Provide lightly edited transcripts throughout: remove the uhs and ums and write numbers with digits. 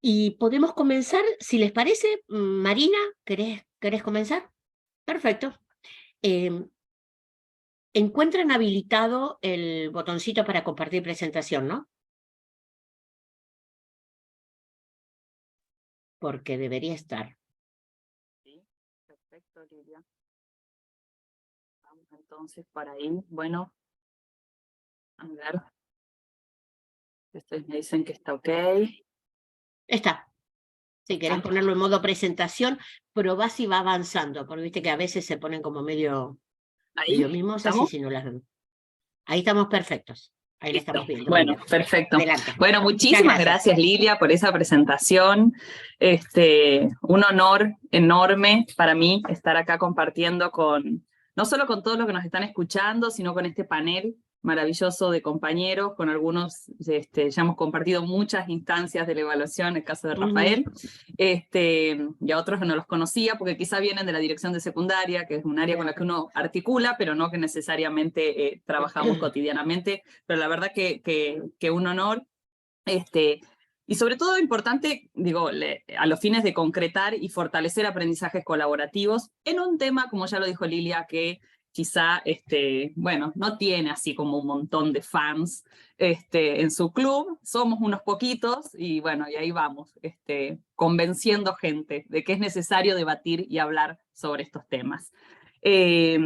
Y podemos comenzar, si les parece. Marina, ¿querés comenzar? Perfecto. Em, Encuentran habilitado el botoncito para compartir presentación, ¿no? Porque debería estar. Sí, perfecto, Lilia. Vamos entonces para ahí. Bueno, a ver. Ustedes me dicen que está ok. Está. Si querés ¿Está? ponerlo en modo presentación, probá si va avanzando, porque viste que a veces se ponen como medio ¿Ahí? mimosas y ¿Estamos? si no las ven. Ahí estamos perfectos. Ahí la Listo. estamos viendo, muy Bueno, bien. perfecto. Adelante. Bueno, Muchas muchísimas gracias. gracias, Lilia, por esa presentación. Un honor enorme para mí estar acá compartiendo no solo con todos los que nos están escuchando, sino con este panel maravilloso de compañeros, con algunos, ya hemos compartido muchas instancias de la evaluación, el caso de Ujú. Rafael, y a otros que no los conocía, porque quizá vienen de la dirección de secundaria, que es un área con la que uno articula, pero no que necesariamente trabajamos cotidianamente, pero la verdad que un honor, y sobre todo importante, digo, a los fines de concretar y fortalecer aprendizajes colaborativos en un tema, como ya lo dijo Lilia, que quizá, bueno, no tiene así como un montón de fans en su club, somos unos poquitos y bueno, y ahí vamos, convenciendo gente de que es necesario debatir y hablar sobre estos temas. Eh,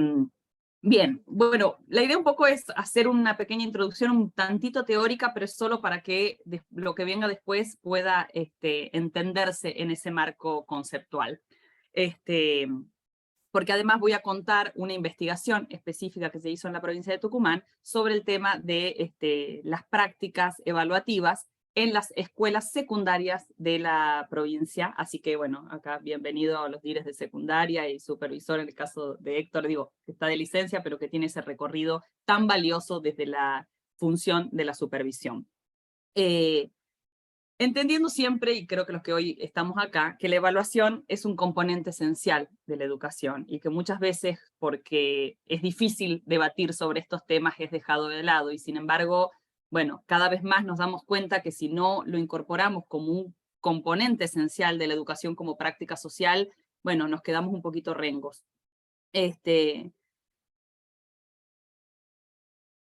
Bien, bueno, la idea un poco es hacer una pequeña introducción un tantito teórica, pero es solo para que lo que venga después pueda entenderse en ese marco conceptual. Este, Porque además voy a contar una investigación específica que se hizo en la provincia de Tucumán sobre el tema de las prácticas evaluativas en las escuelas secundarias de la provincia. Así que, bueno, acá bienvenido a los directores de secundaria y supervisor en el caso de Héctor, digo, que está de licencia, pero que tiene ese recorrido tan valioso desde la función de la supervisión. Entendiendo siempre, y creo que los que hoy estamos acá, que la evaluación es un componente esencial de la educación y que muchas veces, porque es difícil debatir sobre estos temas, es dejado de lado. Y sin embargo, bueno, cada vez más nos damos cuenta que si no lo incorporamos como un componente esencial de la educación como práctica social, bueno, nos quedamos un poquito rengos.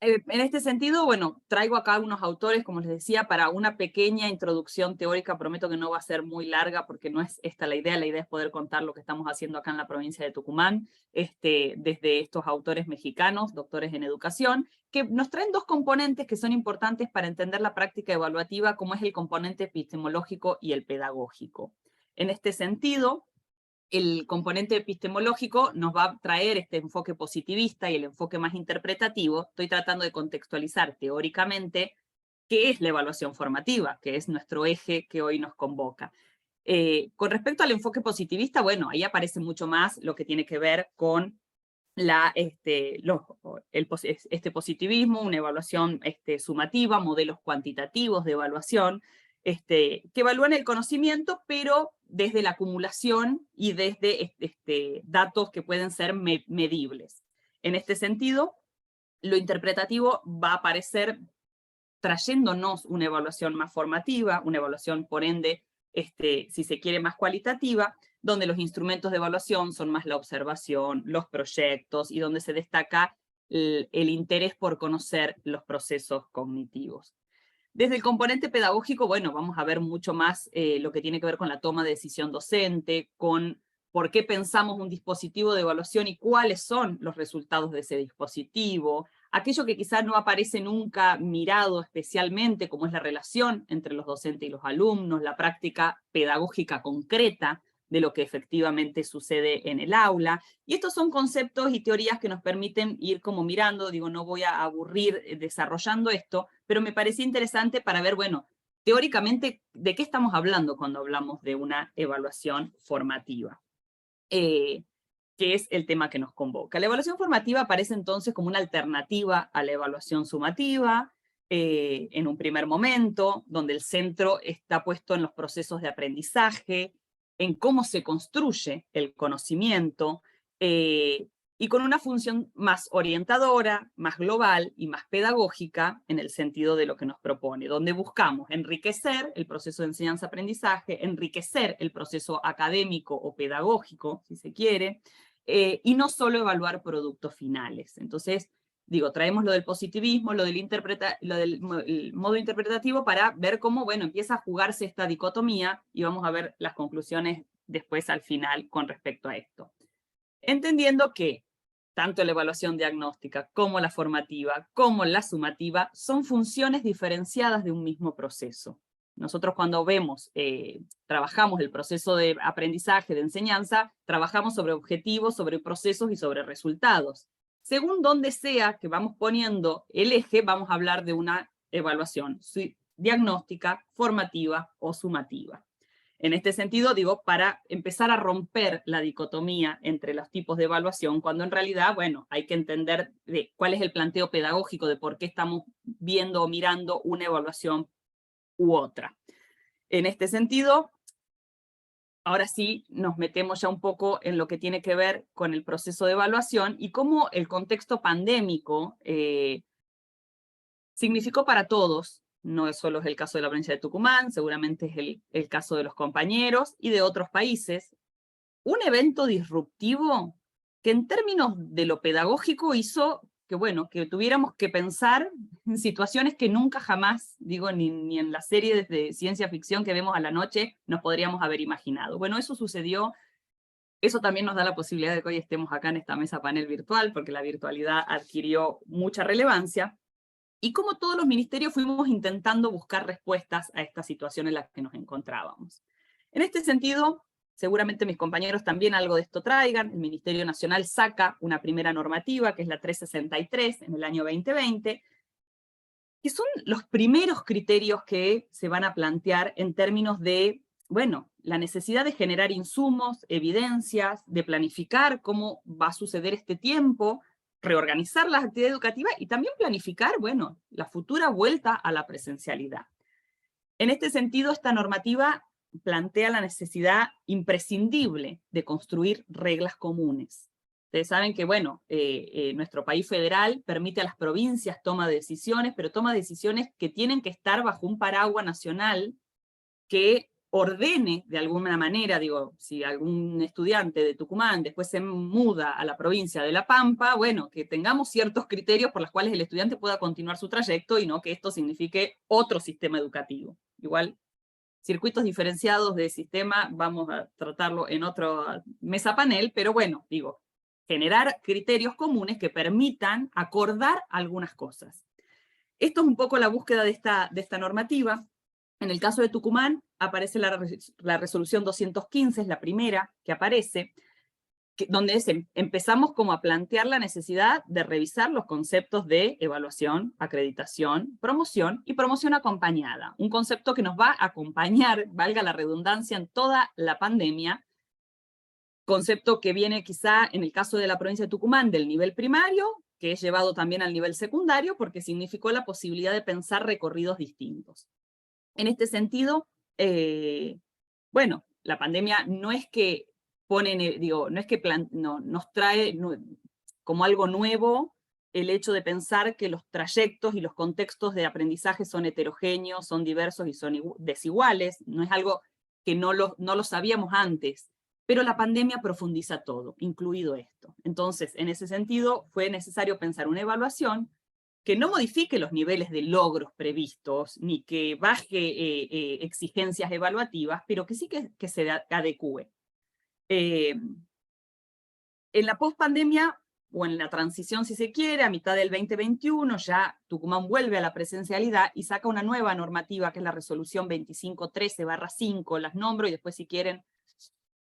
En este sentido, bueno, traigo acá unos autores, como les decía, para una pequeña introducción teórica. Prometo que no va a ser muy larga porque no es esta la idea es poder contar lo que estamos haciendo acá en la provincia de Tucumán, desde estos autores mexicanos, doctores en educación, que nos traen dos componentes que son importantes para entender la práctica evaluativa, como es el componente epistemológico y el pedagógico. En este sentido, el componente epistemológico nos va a traer este enfoque positivista y el enfoque más interpretativo. Estoy tratando de contextualizar teóricamente qué es la evaluación formativa, que es nuestro eje que hoy nos convoca. Con respecto al enfoque positivista, bueno, ahí aparece mucho más lo que tiene que ver con este positivismo, una evaluación sumativa, modelos cuantitativos de evaluación, que evalúan el conocimiento, pero desde la acumulación y desde datos que pueden ser medibles. En este sentido, lo interpretativo va a aparecer trayéndonos una evaluación más formativa, una evaluación, por ende, si se quiere, más cualitativa, donde los instrumentos de evaluación son más la observación, los proyectos, y donde se destaca el interés por conocer los procesos cognitivos. Desde el componente pedagógico, bueno, vamos a ver mucho más lo que tiene que ver con la toma de decisión docente, con por qué pensamos un dispositivo de evaluación y cuáles son los resultados de ese dispositivo, aquello que quizás no aparece nunca mirado especialmente, como es la relación entre los docentes y los alumnos, la práctica pedagógica concreta de lo que efectivamente sucede en el aula. Y estos son conceptos y teorías que nos permiten ir como mirando, digo, no voy a aburrir desarrollando esto, pero me parecía interesante para ver, bueno, teóricamente, ¿de qué estamos hablando cuando hablamos de una evaluación formativa? Que es el tema que nos convoca. La evaluación formativa aparece entonces como una alternativa a la evaluación sumativa, en un primer momento, donde el centro está puesto en los procesos de aprendizaje, en cómo se construye el conocimiento, y con una función más orientadora, más global y más pedagógica en el sentido de lo que nos propone, donde buscamos enriquecer el proceso de enseñanza-aprendizaje, enriquecer el proceso académico o pedagógico, si se quiere, y no solo evaluar productos finales. Entonces, digo, traemos lo del positivismo, lo del el modo interpretativo para ver cómo, bueno, empieza a jugarse esta dicotomía y vamos a ver las conclusiones después al final con respecto a esto. Entendiendo que tanto la evaluación diagnóstica como la formativa, como la sumativa, son funciones diferenciadas de un mismo proceso. Nosotros cuando trabajamos el proceso de aprendizaje, de enseñanza, trabajamos sobre objetivos, sobre procesos y sobre resultados. Según donde sea que vamos poniendo el eje, vamos a hablar de una evaluación diagnóstica, formativa o sumativa. En este sentido, digo, para empezar a romper la dicotomía entre los tipos de evaluación, cuando en realidad, bueno, hay que entender cuál es el planteo pedagógico de por qué estamos viendo o mirando una evaluación u otra. En este sentido, ahora sí nos metemos ya un poco en lo que tiene que ver con el proceso de evaluación y cómo el contexto pandémico significó para todos. No solo es el caso de la provincia de Tucumán, seguramente es el caso de los compañeros y de otros países. Un evento disruptivo que en términos de lo pedagógico hizo que, bueno, que tuviéramos que pensar en situaciones que nunca jamás, digo, ni en las series de ciencia ficción que vemos a la noche nos podríamos haber imaginado. Bueno, eso sucedió. Eso también nos da la posibilidad de que hoy estemos acá en esta mesa panel virtual, porque la virtualidad adquirió mucha relevancia. Y como todos los ministerios fuimos intentando buscar respuestas a esta situación en la que nos encontrábamos. En este sentido, seguramente mis compañeros también algo de esto traigan. El Ministerio Nacional saca una primera normativa, que es la 363, en el año 2020, que son los primeros criterios que se van a plantear en términos de, bueno, la necesidad de generar insumos, evidencias, de planificar cómo va a suceder este tiempo, reorganizar las actividades educativas y también planificar, bueno, la futura vuelta a la presencialidad. En este sentido, esta normativa plantea la necesidad imprescindible de construir reglas comunes. Ustedes saben que, bueno, nuestro país federal permite a las provincias toma de decisiones, pero toma decisiones que tienen que estar bajo un paraguas nacional que ordene de alguna manera, digo, si algún estudiante de Tucumán después se muda a la provincia de La Pampa, bueno, que tengamos ciertos criterios por los cuales el estudiante pueda continuar su trayecto y no que esto signifique otro sistema educativo. Igual, circuitos diferenciados de sistema, vamos a tratarlo en otra mesa panel, pero bueno, digo, generar criterios comunes que permitan acordar algunas cosas. Esto es un poco la búsqueda de esta normativa. En el caso de Tucumán, aparece la resolución 215, es la primera que aparece, donde empezamos como a plantear la necesidad de revisar los conceptos de evaluación, acreditación, promoción y promoción acompañada. Un concepto que nos va a acompañar, valga la redundancia, en toda la pandemia, concepto que viene quizá en el caso de la provincia de Tucumán del nivel primario, que es llevado también al nivel secundario, porque significó la posibilidad de pensar recorridos distintos. En este sentido, bueno, la pandemia no es que nos trae como algo nuevo el hecho de pensar que los trayectos y los contextos de aprendizaje son heterogéneos, son diversos y son desiguales. No es algo que no lo sabíamos antes, pero la pandemia profundiza todo, incluido esto. Entonces, en ese sentido, fue necesario pensar una evaluación que no modifique los niveles de logros previstos, ni que baje exigencias evaluativas, pero que sí que se adecúe. En la pospandemia, o en la transición si se quiere, a mitad del 2021, ya Tucumán vuelve a la presencialidad y saca una nueva normativa, que es la resolución 2513/5, las nombro y después si quieren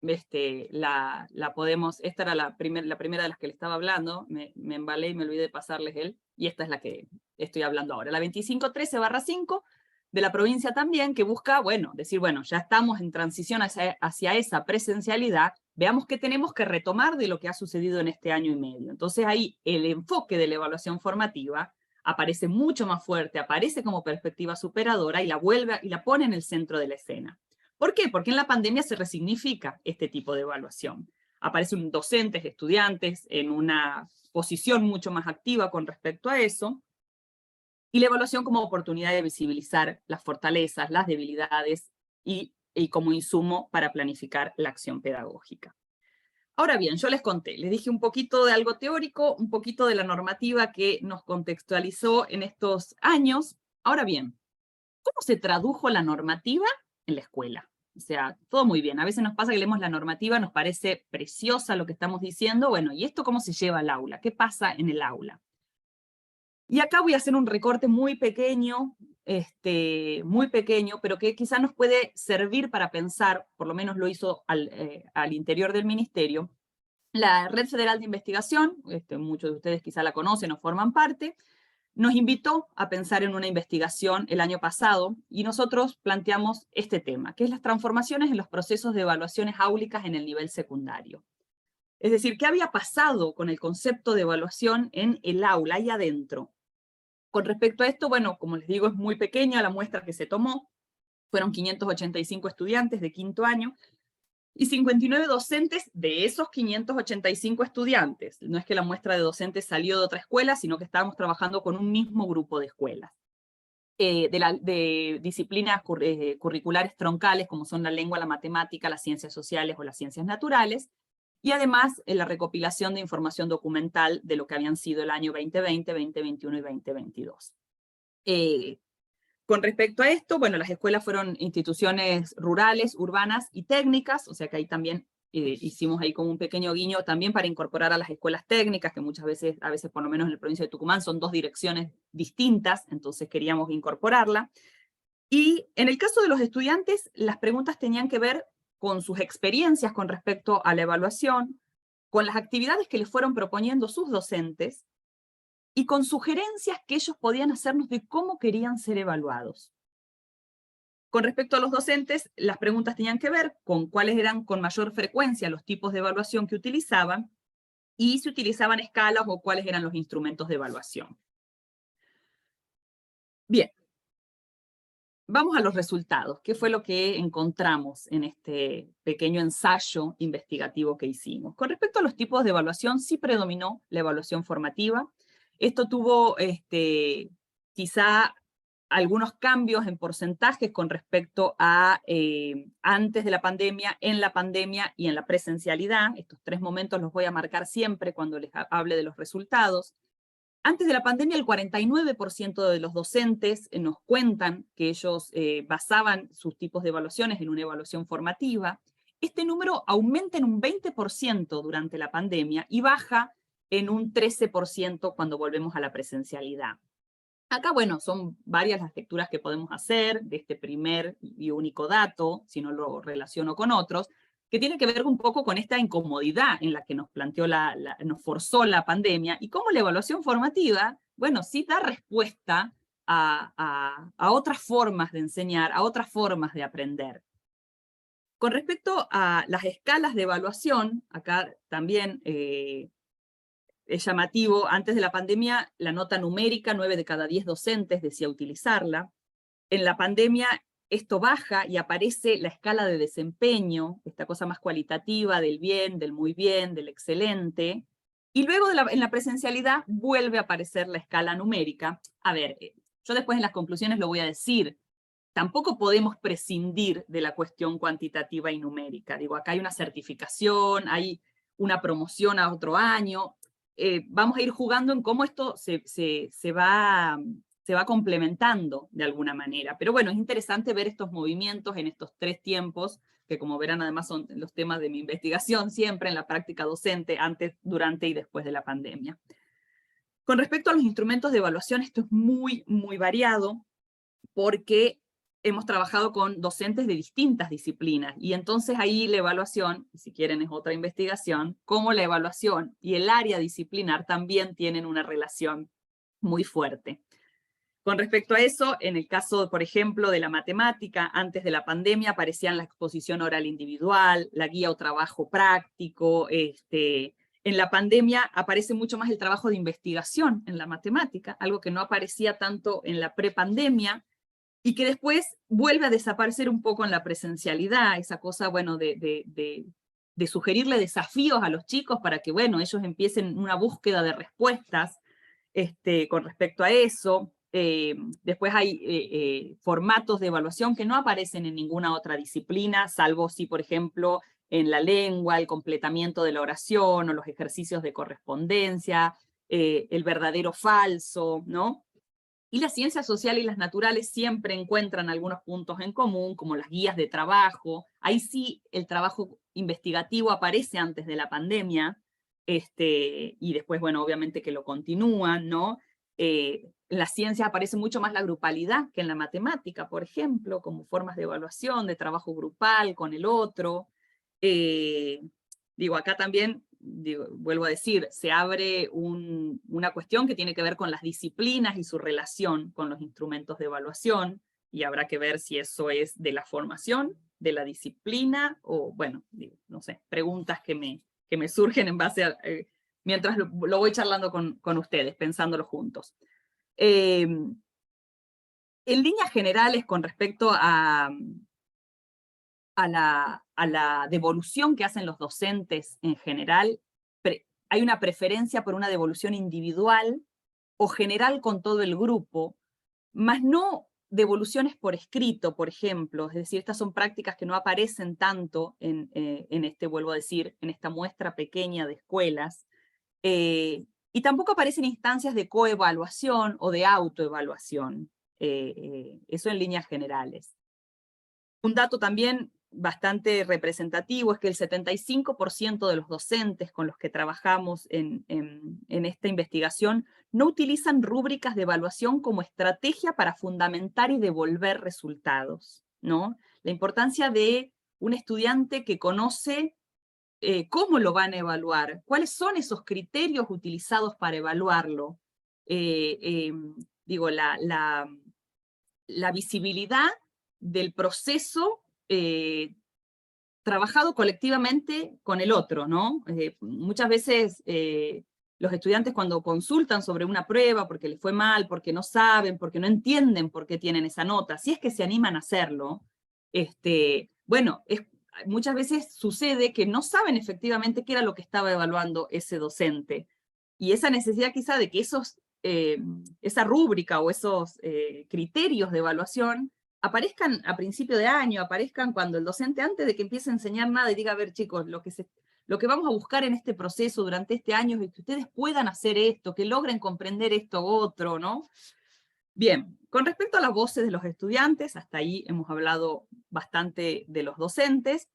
la podemos, esta era la primera de las que le estaba hablando, me embalé y me olvidé de pasarles y esta es la que estoy hablando ahora. La 2513/5 de la provincia también, que busca, bueno, decir, bueno, ya estamos en transición hacia esa presencialidad, veamos qué tenemos que retomar de lo que ha sucedido en este año y medio. Entonces ahí el enfoque de la evaluación formativa aparece mucho más fuerte, aparece como perspectiva superadora y la pone en el centro de la escena. ¿Por qué? Porque en la pandemia se resignifica este tipo de evaluación. aparecen docentes, estudiantes en una posición mucho más activa con respecto a eso, y la evaluación como oportunidad de visibilizar las fortalezas, las debilidades y como insumo para planificar la acción pedagógica. Ahora bien, yo les conté, les dije un poquito de algo teórico, un poquito de la normativa que nos contextualizó en estos años. Ahora bien, ¿cómo se tradujo la normativa en la escuela? O sea, todo muy bien. A veces nos pasa que leemos la normativa, nos parece preciosa lo que estamos diciendo. Bueno, ¿y esto cómo se lleva al aula? ¿Qué pasa en el aula? Y acá voy a hacer un recorte muy pequeño, pero que quizás nos puede servir para pensar, por lo menos lo hizo al interior del ministerio. La Red Federal de Investigación, muchos de ustedes quizá la conocen o forman parte, nos invitó a pensar en una investigación el año pasado y nosotros planteamos este tema, que es las transformaciones en los procesos de evaluaciones áulicas en el nivel secundario. Es decir, ¿qué había pasado con el concepto de evaluación en el aula, ahí adentro? Con respecto a esto, bueno, como les digo, es muy pequeña la muestra que se tomó. Fueron 585 estudiantes de quinto año y 59 docentes de esos 585 estudiantes. No es que la muestra de docentes salió de otra escuela, sino que estábamos trabajando con un mismo grupo de escuelas. De disciplinas curriculares troncales, como son la lengua, la matemática, las ciencias sociales o las ciencias naturales, y además la recopilación de información documental de lo que habían sido el año 2020, 2021 y 2022. Con respecto a esto, bueno, las escuelas fueron instituciones rurales, urbanas y técnicas, o sea que ahí también hicimos ahí como un pequeño guiño también para incorporar a las escuelas técnicas, que muchas veces, a veces por lo menos en la provincia de Tucumán, son dos direcciones distintas, entonces queríamos incorporarla. Y en el caso de los estudiantes, las preguntas tenían que ver con sus experiencias con respecto a la evaluación, con las actividades que les fueron proponiendo sus docentes y con sugerencias que ellos podían hacernos de cómo querían ser evaluados. Con respecto a los docentes, las preguntas tenían que ver con cuáles eran con mayor frecuencia los tipos de evaluación que utilizaban y si utilizaban escalas o cuáles eran los instrumentos de evaluación. Bien. Vamos a los resultados. ¿Qué fue lo que encontramos en este pequeño ensayo investigativo que hicimos? Con respecto a los tipos de evaluación, sí predominó la evaluación formativa. Esto tuvo quizá algunos cambios en porcentajes con respecto a antes de la pandemia, en la pandemia y en la presencialidad. Estos tres momentos los voy a marcar siempre cuando les hable de los resultados. Antes de la pandemia, el 49% de los docentes nos cuentan que ellos basaban sus tipos de evaluaciones en una evaluación formativa. Este número aumenta en un 20% durante la pandemia y baja en un 13% cuando volvemos a la presencialidad. Acá, bueno, son varias las lecturas que podemos hacer de este primer y único dato, si no lo relaciono con otros, que tiene que ver un poco con esta incomodidad en la que nos planteó nos forzó la pandemia, y cómo la evaluación formativa, bueno, sí da respuesta a otras formas de enseñar, a otras formas de aprender. Con respecto a las escalas de evaluación, acá también es llamativo, antes de la pandemia, la nota numérica, 9 de cada 10 docentes decía utilizarla. En la pandemia esto baja y aparece la escala de desempeño, esta cosa más cualitativa del bien, del muy bien, del excelente. Y luego en la presencialidad vuelve a aparecer la escala numérica. A ver, yo después en las conclusiones lo voy a decir, tampoco podemos prescindir de la cuestión cuantitativa y numérica. Digo, acá hay una certificación, hay una promoción a otro año. Vamos a ir jugando en cómo esto se va complementando de alguna manera. Pero bueno, es interesante ver estos movimientos en estos tres tiempos, que como verán además son los temas de mi investigación siempre en la práctica docente, antes, durante y después de la pandemia. Con respecto a los instrumentos de evaluación, esto es muy, muy variado, porque hemos trabajado con docentes de distintas disciplinas, y entonces ahí la evaluación, si quieren es otra investigación, cómo la evaluación y el área disciplinar también tienen una relación muy fuerte. Con respecto a eso, en el caso, por ejemplo, de la matemática, antes de la pandemia aparecían la exposición oral individual, la guía o trabajo práctico. En la pandemia aparece mucho más el trabajo de investigación en la matemática, algo que no aparecía tanto en la prepandemia y que después vuelve a desaparecer un poco en la presencialidad, esa cosa, bueno, de sugerirle desafíos a los chicos para que, bueno, ellos empiecen una búsqueda de respuestas con respecto a eso. Después hay formatos de evaluación que no aparecen en ninguna otra disciplina, salvo si, por ejemplo, en la lengua, el completamiento de la oración o los ejercicios de correspondencia, el verdadero falso, ¿no? Y las ciencias sociales y las naturales siempre encuentran algunos puntos en común, como las guías de trabajo. Ahí sí el trabajo investigativo aparece antes de la pandemia, y después, bueno, obviamente que lo continúan, ¿no? En las ciencias aparece mucho más la grupalidad que en la matemática, por ejemplo, como formas de evaluación, de trabajo grupal con el otro. Digo, acá también, vuelvo a decir, se abre una cuestión que tiene que ver con las disciplinas y su relación con los instrumentos de evaluación, y habrá que ver si eso es de la formación, de la disciplina, o bueno, no sé, preguntas que me surgen en base a, mientras lo voy charlando con ustedes, pensándolo juntos. En líneas generales, con respecto a la devolución que hacen los docentes en general, hay una preferencia por una devolución individual o general con todo el grupo, más no devoluciones por escrito, por ejemplo. Es decir, estas son prácticas que no aparecen tanto vuelvo a decir, en esta muestra pequeña de escuelas, y tampoco aparecen instancias de coevaluación o de autoevaluación. Eso en líneas generales. Un dato también bastante representativo es que el 75% de los docentes con los que trabajamos en esta investigación no utilizan rúbricas de evaluación como estrategia para fundamentar y devolver resultados, ¿no? La importancia de un estudiante que conoce cómo lo van a evaluar, cuáles son esos criterios utilizados para evaluarlo. Digo, la visibilidad del proceso trabajado colectivamente con el otro, ¿no? Muchas veces los estudiantes cuando consultan sobre una prueba porque les fue mal, porque no saben, porque no entienden por qué tienen esa nota, si es que se animan a hacerlo, bueno, muchas veces sucede que no saben efectivamente qué era lo que estaba evaluando ese docente. Y esa necesidad quizá de que esa rúbrica o esos criterios de evaluación aparezcan a principio de año, aparezcan cuando el docente, antes de que empiece a enseñar nada, y diga, a ver chicos, lo que vamos a buscar en este proceso durante este año es que ustedes puedan hacer esto, que logren comprender esto otro, ¿no? Bien, con respecto a las voces de los estudiantes, hasta ahí hemos hablado bastante de los docentes.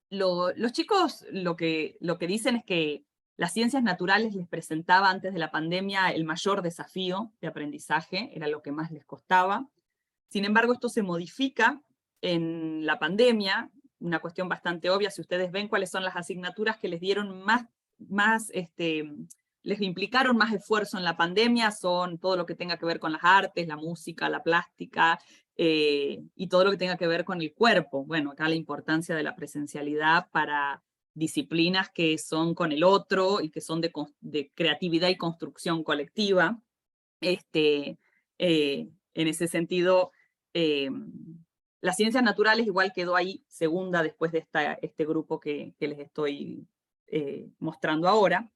Los chicos lo que dicen es que las ciencias naturales les presentaba antes de la pandemia el mayor desafío de aprendizaje, era lo que más les costaba. Sin embargo, esto se modifica en la pandemia, una cuestión bastante obvia. Si ustedes ven cuáles son las asignaturas que les dieron les implicaron más esfuerzo en la pandemia, son todo lo que tenga que ver con las artes, la música, la plástica, y todo lo que tenga que ver con el cuerpo. Bueno, acá la importancia de la presencialidad para disciplinas que son con el otro y que son de creatividad y construcción colectiva. En ese sentido, las ciencias naturales igual quedó ahí segunda después de este grupo que les estoy mostrando ahora.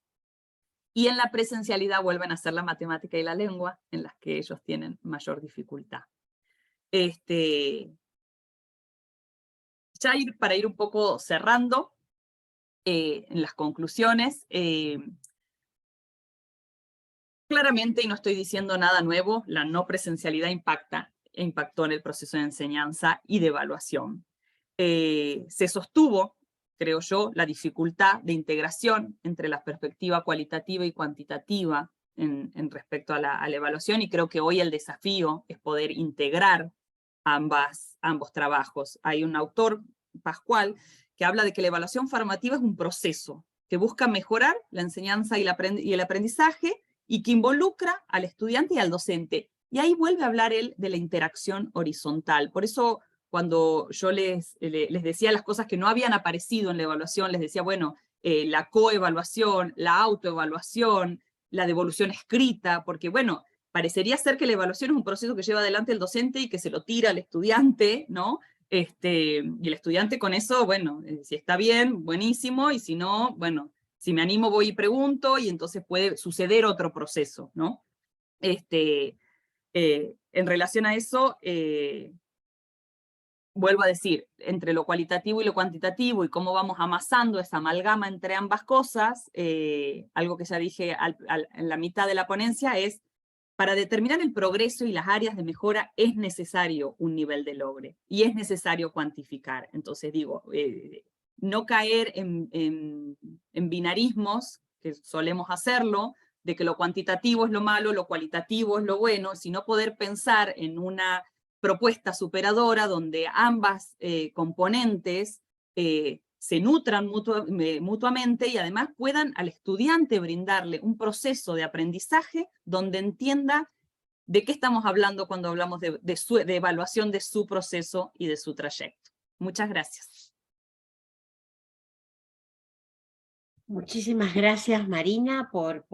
Y en la presencialidad vuelven a ser la matemática y la lengua, en las que ellos tienen mayor dificultad. Ya para ir un poco cerrando en las conclusiones, claramente, y no estoy diciendo nada nuevo, la no presencialidad impactó en el proceso de enseñanza y de evaluación. Se sostuvo, creo yo, la dificultad de integración entre la perspectiva cualitativa y cuantitativa en respecto a la evaluación, y creo que hoy el desafío es poder integrar ambos trabajos. Hay un autor, Pascual, que habla de que la evaluación formativa es un proceso que busca mejorar la enseñanza y el aprendizaje, y que involucra al estudiante y al docente. Y ahí vuelve a hablar él de la interacción horizontal. Por eso, cuando yo les decía las cosas que no habían aparecido en la evaluación, les decía, bueno, la coevaluación, la autoevaluación, la devolución escrita, porque bueno, parecería ser que la evaluación es un proceso que lleva adelante el docente y que se lo tira al estudiante, ¿no? Y el estudiante con eso, bueno, si está bien, buenísimo, y si no, bueno, si me animo voy y pregunto, y entonces puede suceder otro proceso, ¿no? En relación a eso, vuelvo a decir, entre lo cualitativo y lo cuantitativo y cómo vamos amasando esa amalgama entre ambas cosas, algo que ya dije en la mitad de la ponencia es, para determinar el progreso y las áreas de mejora es necesario un nivel de logro y es necesario cuantificar. Entonces digo, no caer en binarismos, que solemos hacerlo, de que lo cuantitativo es lo malo, lo cualitativo es lo bueno, sino poder pensar en una propuesta superadora donde ambas componentes se nutran mutuamente y además puedan al estudiante brindarle un proceso de aprendizaje donde entienda de qué estamos hablando cuando hablamos de evaluación de su proceso y de su trayecto. Muchas gracias. Muchísimas gracias, Marina, por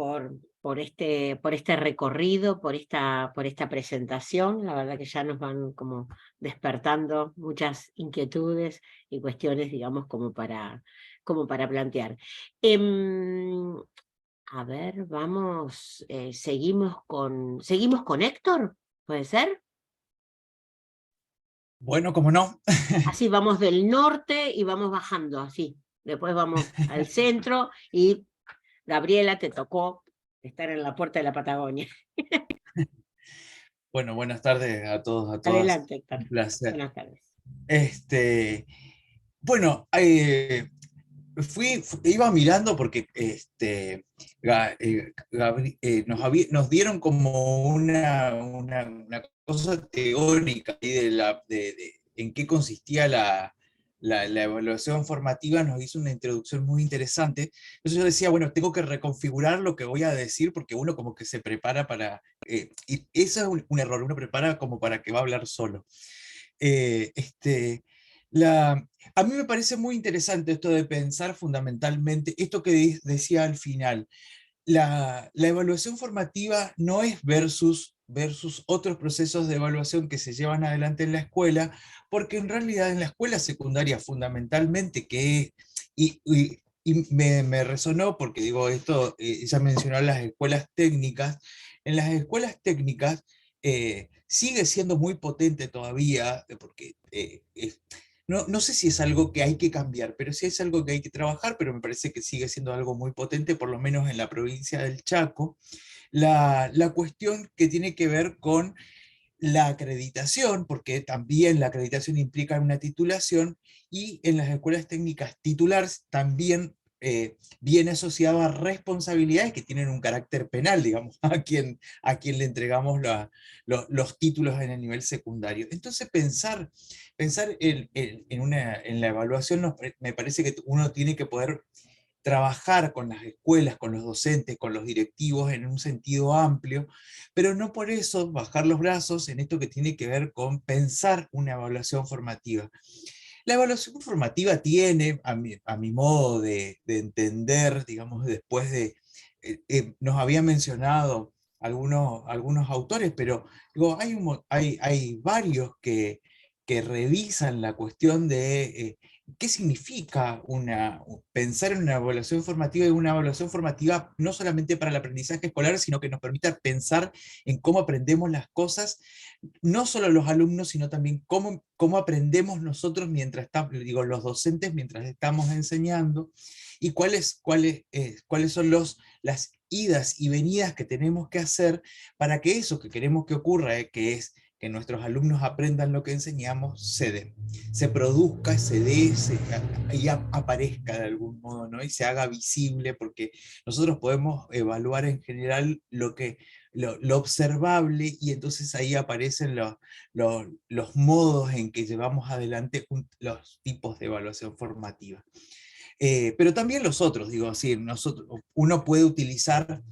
este recorrido, por esta presentación. La verdad que ya nos van como despertando muchas inquietudes y cuestiones, digamos, como para plantear. A ver, vamos, seguimos con Héctor, ¿puede ser? Bueno, como no. Así vamos del norte y vamos bajando, así. Después vamos al centro y Gabriela, te tocó estar en la puerta de la Patagonia. Bueno, buenas tardes a todos, a todas. Adelante, Héctor. Un placer. Buenas tardes. Bueno, iba mirando porque nos dieron como una cosa teórica ahí de en qué consistía la evaluación formativa, nos hizo una introducción muy interesante. Entonces yo decía, bueno, tengo que reconfigurar lo que voy a decir porque uno como que se prepara y eso es un error, uno prepara como para que va a hablar solo. Eh, este, a mí me parece muy interesante esto de pensar fundamentalmente, esto que decía al final, la evaluación formativa no es versus otros procesos de evaluación que se llevan adelante en la escuela, porque en realidad en la escuela secundaria fundamentalmente, y me resonó porque digo esto, ella mencionó las escuelas técnicas, en las escuelas técnicas sigue siendo muy potente todavía, porque no sé si es algo que hay que cambiar, pero sí es algo que hay que trabajar, pero me parece que sigue siendo algo muy potente, por lo menos en la provincia del Chaco, la cuestión que tiene que ver con la acreditación, porque también la acreditación implica una titulación, y en las escuelas técnicas titular también viene asociado a responsabilidades que tienen un carácter penal, digamos, a quien le entregamos los títulos en el nivel secundario. Entonces pensar en la evaluación me parece que uno tiene que poder trabajar con las escuelas, con los docentes, con los directivos en un sentido amplio, pero no por eso bajar los brazos en esto que tiene que ver con pensar una evaluación formativa. La evaluación formativa tiene, a mi modo de entender, digamos, después de, nos había mencionado algunos autores, pero digo, hay varios que revisan la cuestión de qué significa pensar en una evaluación formativa, y una evaluación formativa no solamente para el aprendizaje escolar, sino que nos permita pensar en cómo aprendemos las cosas, no solo los alumnos, sino también cómo aprendemos nosotros mientras estamos, digo, los docentes mientras estamos enseñando, y cuáles son las idas y venidas que tenemos que hacer para que eso que queremos que ocurra, que es que nuestros alumnos aprendan lo que enseñamos, se produzca, se dé, y aparezca de algún modo, ¿no? Y se haga visible, porque nosotros podemos evaluar en general lo observable, y entonces ahí aparecen los modos en que llevamos adelante los tipos de evaluación formativa. Pero también los otros, digo así, uno puede utilizar,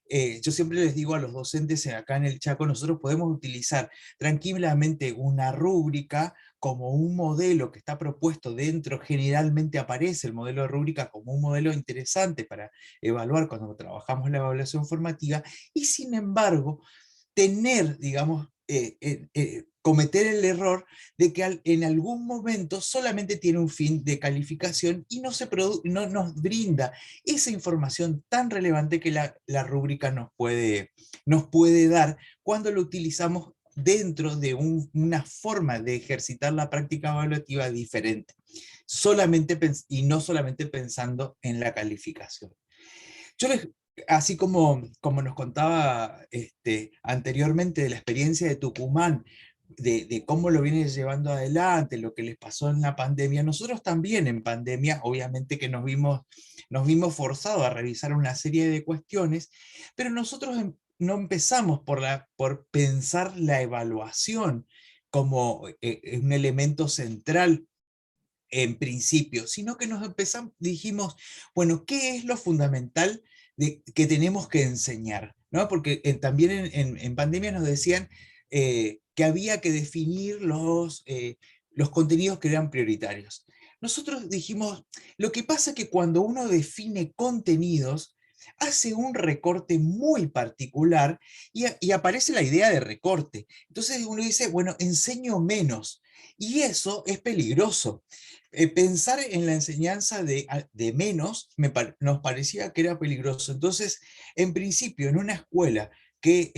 yo siempre les digo a los docentes acá en el Chaco, nosotros podemos utilizar tranquilamente una rúbrica como un modelo que está propuesto dentro, generalmente aparece el modelo de rúbrica como un modelo interesante para evaluar cuando trabajamos la evaluación formativa, y sin embargo, tener, digamos, cometer el error de que en algún momento solamente tiene un fin de calificación y no nos brinda esa información tan relevante que la rúbrica nos puede dar cuando lo utilizamos dentro de una forma de ejercitar la práctica evaluativa diferente, y no solamente pensando en la calificación. Yo así como nos contaba anteriormente de la experiencia de Tucumán, de cómo lo viene llevando adelante, lo que les pasó en la pandemia, nosotros también en pandemia, obviamente que nos vimos forzados a revisar una serie de cuestiones, pero nosotros no empezamos por pensar la evaluación como un elemento central en principio, sino que dijimos, bueno, ¿qué es lo fundamental que tenemos que enseñar? ¿No? Porque también en pandemia nos decían que había que definir los contenidos que eran prioritarios. Nosotros dijimos, lo que pasa es que cuando uno define contenidos, hace un recorte muy particular y aparece la idea de recorte. Entonces uno dice, bueno, enseño menos. Y eso es peligroso. Pensar en la enseñanza de menos nos parecía que era peligroso. Entonces, en principio, en una escuela que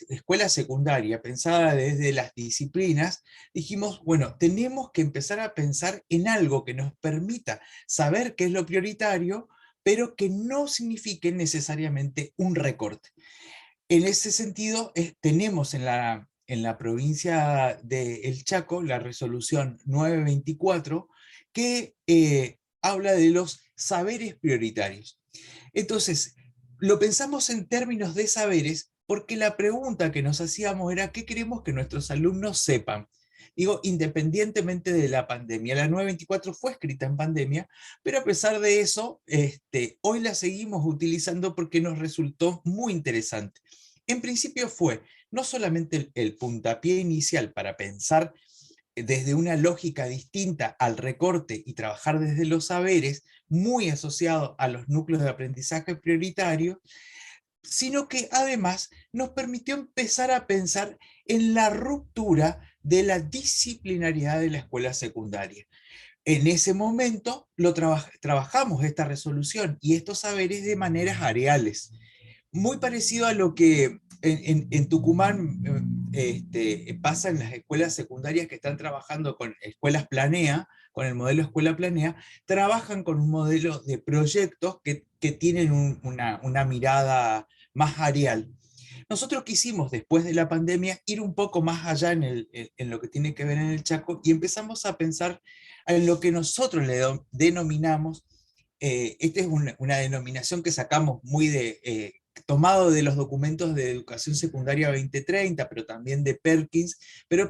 escuela secundaria, pensada desde las disciplinas, dijimos, bueno, tenemos que empezar a pensar en algo que nos permita saber qué es lo prioritario, pero que no signifique necesariamente un recorte. En ese sentido, tenemos en la provincia de El Chaco la resolución 924 que habla de los saberes prioritarios. Entonces, lo pensamos en términos de saberes porque la pregunta que nos hacíamos era ¿qué queremos que nuestros alumnos sepan? Digo, independientemente de la pandemia. La 924 fue escrita en pandemia, pero a pesar de eso, hoy la seguimos utilizando porque nos resultó muy interesante. En principio fue no solamente el puntapié inicial para pensar desde una lógica distinta al recorte y trabajar desde los saberes, muy asociado a los núcleos de aprendizaje prioritario, sino que además nos permitió empezar a pensar en la ruptura de la disciplinariedad de la escuela secundaria. En ese momento trabajamos esta resolución y estos saberes de maneras areales, muy parecido a lo que en Tucumán pasa en las escuelas secundarias que están trabajando con escuelas planea, con el modelo escuela planea, trabajan con un modelo de proyectos que tienen una mirada más areal. Nosotros quisimos, después de la pandemia, ir un poco más allá en lo que tiene que ver en el Chaco y empezamos a pensar en lo que nosotros le denominamos, esta es una denominación que sacamos tomado de los documentos de Educación Secundaria 2030, pero también de Perkins, pero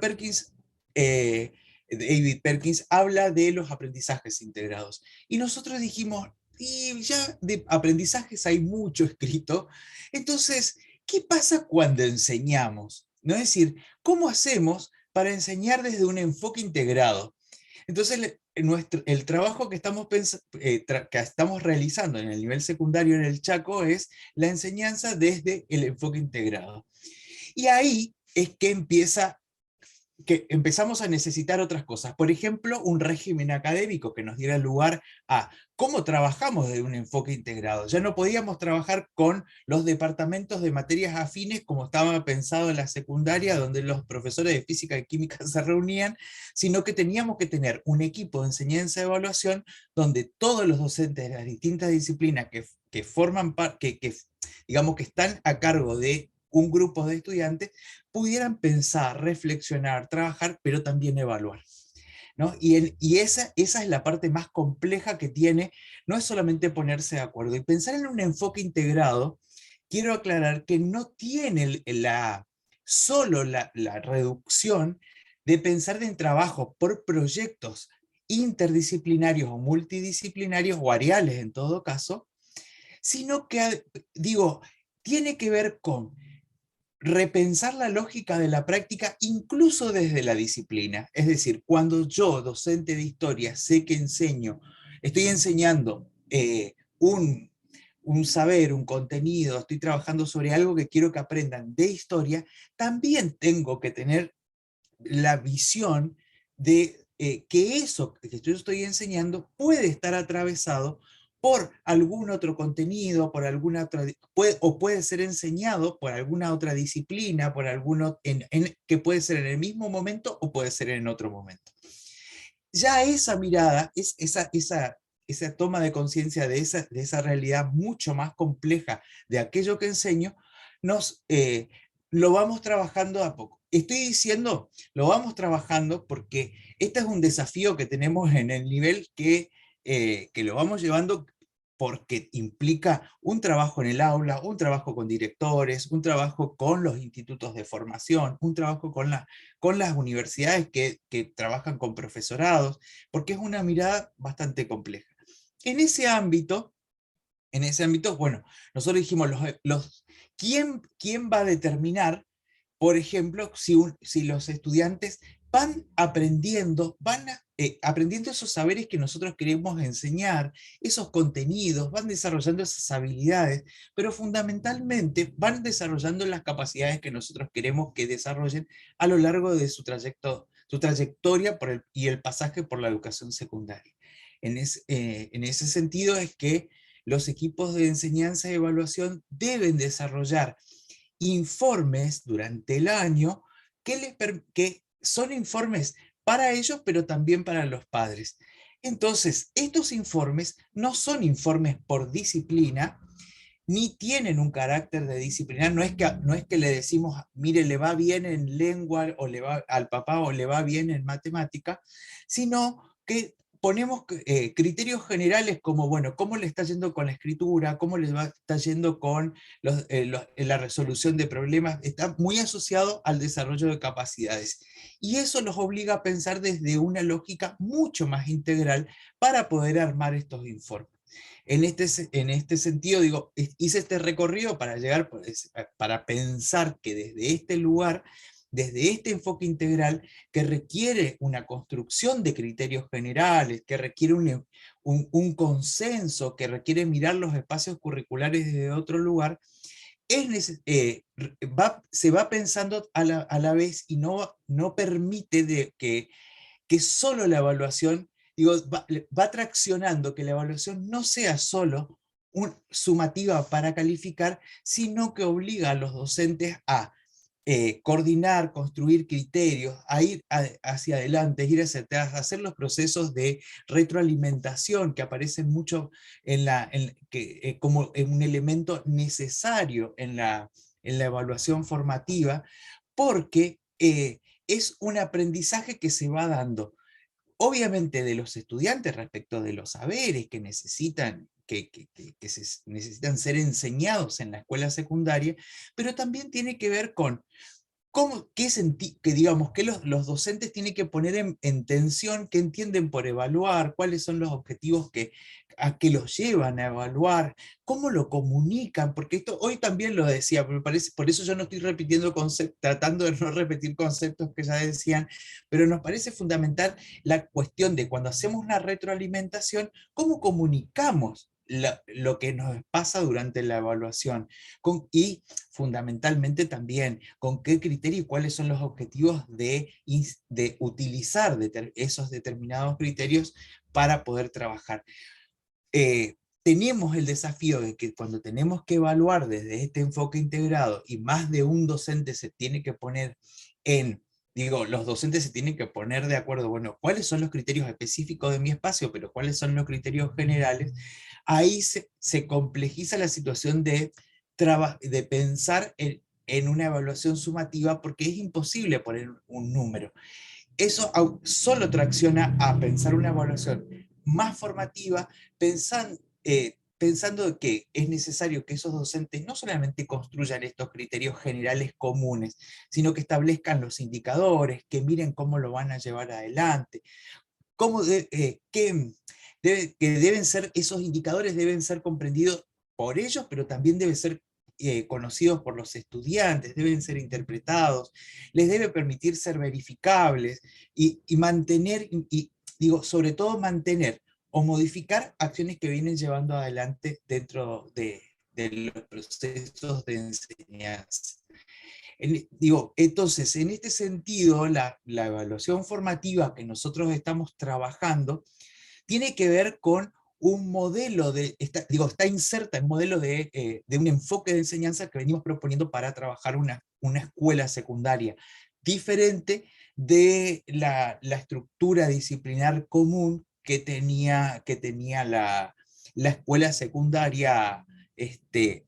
David Perkins habla de los aprendizajes integrados. Y nosotros dijimos, y ya de aprendizajes hay mucho escrito, entonces, ¿qué pasa cuando enseñamos? ¿No? Es decir, ¿cómo hacemos para enseñar desde un enfoque integrado? Entonces, el trabajo que estamos realizando en el nivel secundario en el Chaco es la enseñanza desde el enfoque integrado. Y ahí es que empezamos a necesitar otras cosas. Por ejemplo, un régimen académico que nos diera lugar a cómo trabajamos desde un enfoque integrado. Ya no podíamos trabajar con los departamentos de materias afines como estaba pensado en la secundaria, donde los profesores de física y química se reunían, sino que teníamos que tener un equipo de enseñanza y evaluación donde todos los docentes de las distintas disciplinas que forman parte, digamos que están a cargo de un grupo de estudiantes, pudieran pensar, reflexionar, trabajar, pero también evaluar, ¿no? Y esa es la parte más compleja que tiene, no es solamente ponerse de acuerdo. Y pensar en un enfoque integrado, quiero aclarar que no tiene solo la reducción de pensar en trabajo por proyectos interdisciplinarios o multidisciplinarios o areales en todo caso, sino que, digo, tiene que ver con repensar la lógica de la práctica incluso desde la disciplina. Es decir, cuando yo, docente de historia, sé que estoy enseñando un saber, un contenido, estoy trabajando sobre algo que quiero que aprendan de historia, también tengo que tener la visión de que eso que yo estoy enseñando puede estar atravesado por algún otro contenido, por alguna otra, o puede ser enseñado por alguna otra disciplina, por alguno, que puede ser en el mismo momento o puede ser en otro momento. Ya esa mirada, esa toma de conciencia de esa realidad mucho más compleja de aquello que enseño, lo vamos trabajando a poco. Estoy diciendo, lo vamos trabajando porque este es un desafío que tenemos en el nivel que lo vamos llevando porque implica un trabajo en el aula, un trabajo con directores, un trabajo con los institutos de formación, un trabajo con las universidades que trabajan con profesorados, porque es una mirada bastante compleja. En ese ámbito, bueno, nosotros dijimos, ¿quién va a determinar, por ejemplo, si los estudiantes van aprendiendo, aprendiendo esos saberes que nosotros queremos enseñar, esos contenidos, van desarrollando esas habilidades, pero fundamentalmente van desarrollando las capacidades que nosotros queremos que desarrollen a lo largo de su trayectoria y el pasaje por la educación secundaria? En ese sentido es que los equipos de enseñanza y evaluación deben desarrollar informes durante el año que son informes para ellos, pero también para los padres. Entonces, estos informes no son informes por disciplina, ni tienen un carácter de disciplina. No es que le decimos, mire, le va bien en lengua, o al papá, o le va bien en matemática, sino que ponemos criterios generales como, bueno, cómo le está yendo con la escritura, cómo le está yendo con la resolución de problemas, está muy asociado al desarrollo de capacidades. Y eso los obliga a pensar desde una lógica mucho más integral para poder armar estos informes. En este sentido, digo, hice este recorrido para llegar, para pensar que desde este lugar, desde este enfoque integral, que requiere una construcción de criterios generales, que requiere un consenso, que requiere mirar los espacios curriculares desde otro lugar, se va pensando a la vez y no permite que solo la evaluación, digo, va traccionando que la evaluación no sea solo sumativa para calificar, sino que obliga a los docentes a coordinar, construir criterios, a ir hacia adelante, ir hacia atrás, hacer los procesos de retroalimentación que aparecen mucho como un elemento necesario en la evaluación formativa, porque es un aprendizaje que se va dando, obviamente, de los estudiantes respecto de los saberes que necesitan, necesitan ser enseñados en la escuela secundaria, pero también tiene que ver con digamos, que los docentes tienen que poner en tensión, qué entienden por evaluar, cuáles son los objetivos a que los llevan a evaluar, cómo lo comunican, porque esto hoy también lo decía, me parece, por eso yo no estoy repitiendo conceptos, tratando de no repetir conceptos que ya decían, pero nos parece fundamental la cuestión de cuando hacemos una retroalimentación, cómo comunicamos lo que nos pasa durante la evaluación, y fundamentalmente también con qué criterio y cuáles son los objetivos de utilizar esos determinados criterios para poder trabajar. Tenemos el desafío de que cuando tenemos que evaluar desde este enfoque integrado y más de un docente se tiene que poner los docentes se tienen que poner de acuerdo, bueno, ¿cuáles son los criterios específicos de mi espacio, pero cuáles son los criterios generales? Ahí se complejiza la situación de pensar en una evaluación sumativa, porque es imposible poner un número. Eso solo tracciona a pensar una evaluación más formativa, pensando que es necesario que esos docentes no solamente construyan estos criterios generales comunes, sino que establezcan los indicadores, que miren cómo lo van a llevar adelante, que deben ser, esos indicadores deben ser comprendidos por ellos, pero también deben ser conocidos por los estudiantes, deben ser interpretados, les debe permitir ser verificables y mantener, sobre todo mantener o modificar acciones que vienen llevando adelante dentro de los procesos de enseñanza. Entonces, en este sentido, la evaluación formativa que nosotros estamos trabajando tiene que ver con un modelo está inserta en un modelo de un enfoque de enseñanza que venimos proponiendo para trabajar una escuela secundaria diferente de la estructura disciplinar común que tenía la escuela secundaria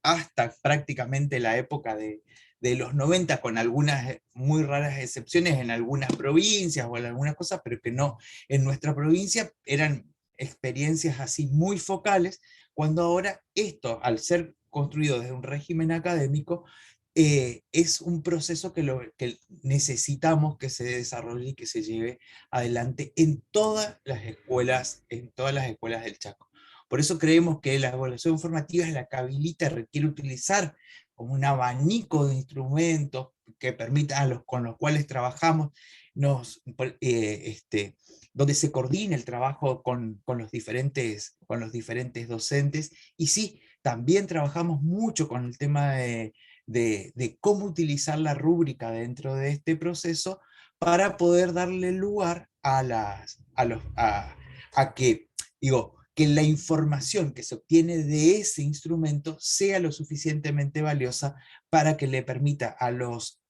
hasta prácticamente la época de los 90, con algunas muy raras excepciones en algunas provincias o en algunas cosas, pero que no, en nuestra provincia eran experiencias así muy focales, cuando ahora esto, al ser construido desde un régimen académico, es un proceso que necesitamos que se desarrolle y que se lleve adelante en todas las escuelas del Chaco. Por eso creemos que la evaluación formativa es la que habilita, requiere utilizar como un abanico de instrumentos que permitan con los cuales trabajamos, donde se coordina el trabajo con los diferentes docentes, y sí, también trabajamos mucho con el tema de cómo utilizar la rúbrica dentro de este proceso para poder darle lugar que la información que se obtiene de ese instrumento sea lo suficientemente valiosa para que le permita a los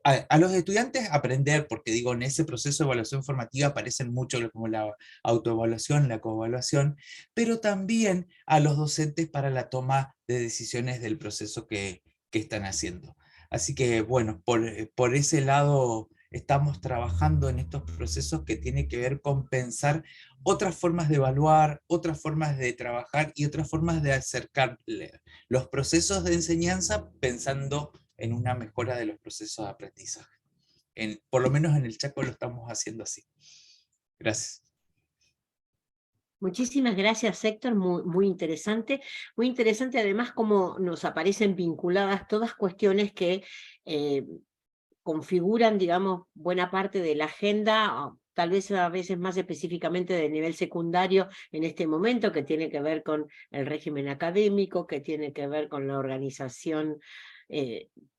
estudiantes aprender, porque en ese proceso de evaluación formativa aparecen mucho como la autoevaluación, la coevaluación, pero también a los docentes para la toma de decisiones del proceso que están haciendo. Así que bueno, por ese lado estamos trabajando en estos procesos que tienen que ver con pensar otras formas de evaluar, otras formas de trabajar y otras formas de acercar los procesos de enseñanza pensando en una mejora de los procesos de aprendizaje. Por lo menos en el Chaco lo estamos haciendo así. Gracias. Muchísimas gracias, Héctor, muy interesante. Muy interesante además cómo nos aparecen vinculadas todas cuestiones que configuran, digamos, buena parte de la agenda, tal vez a veces más específicamente de nivel secundario en este momento, que tiene que ver con el régimen académico, que tiene que ver con la organización,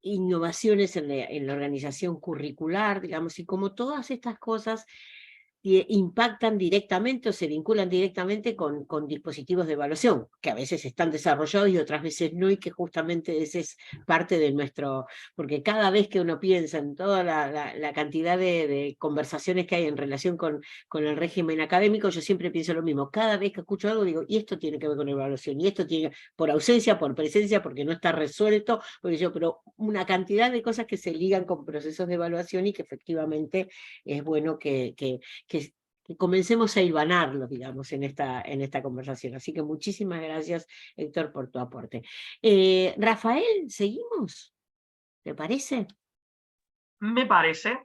innovaciones en la organización curricular, digamos, y como todas estas cosas impactan directamente o se vinculan directamente con dispositivos de evaluación, que a veces están desarrollados y otras veces no, y que justamente ese es parte de nuestro, porque cada vez que uno piensa en toda la cantidad de conversaciones que hay en relación con el régimen académico, yo siempre pienso lo mismo, cada vez que escucho algo digo, y esto tiene que ver con evaluación, y esto tiene, por ausencia, por presencia, porque no está resuelto, pero una cantidad de cosas que se ligan con procesos de evaluación y que efectivamente es bueno que comencemos a hilvanarlo, digamos, en esta conversación. Así que muchísimas gracias, Héctor, por tu aporte. Rafael, ¿seguimos? ¿Te parece? Me parece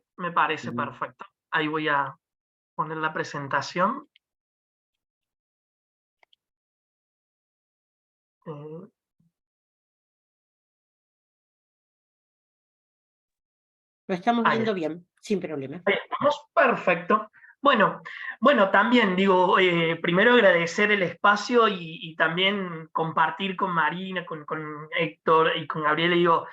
perfecto. Ahí voy a poner la presentación. Lo estamos Ahí viendo bien, sin problema. Ahí estamos, perfecto. Bueno, también digo, primero agradecer el espacio y también compartir con Marina, con Héctor y con Gabriel. Digo,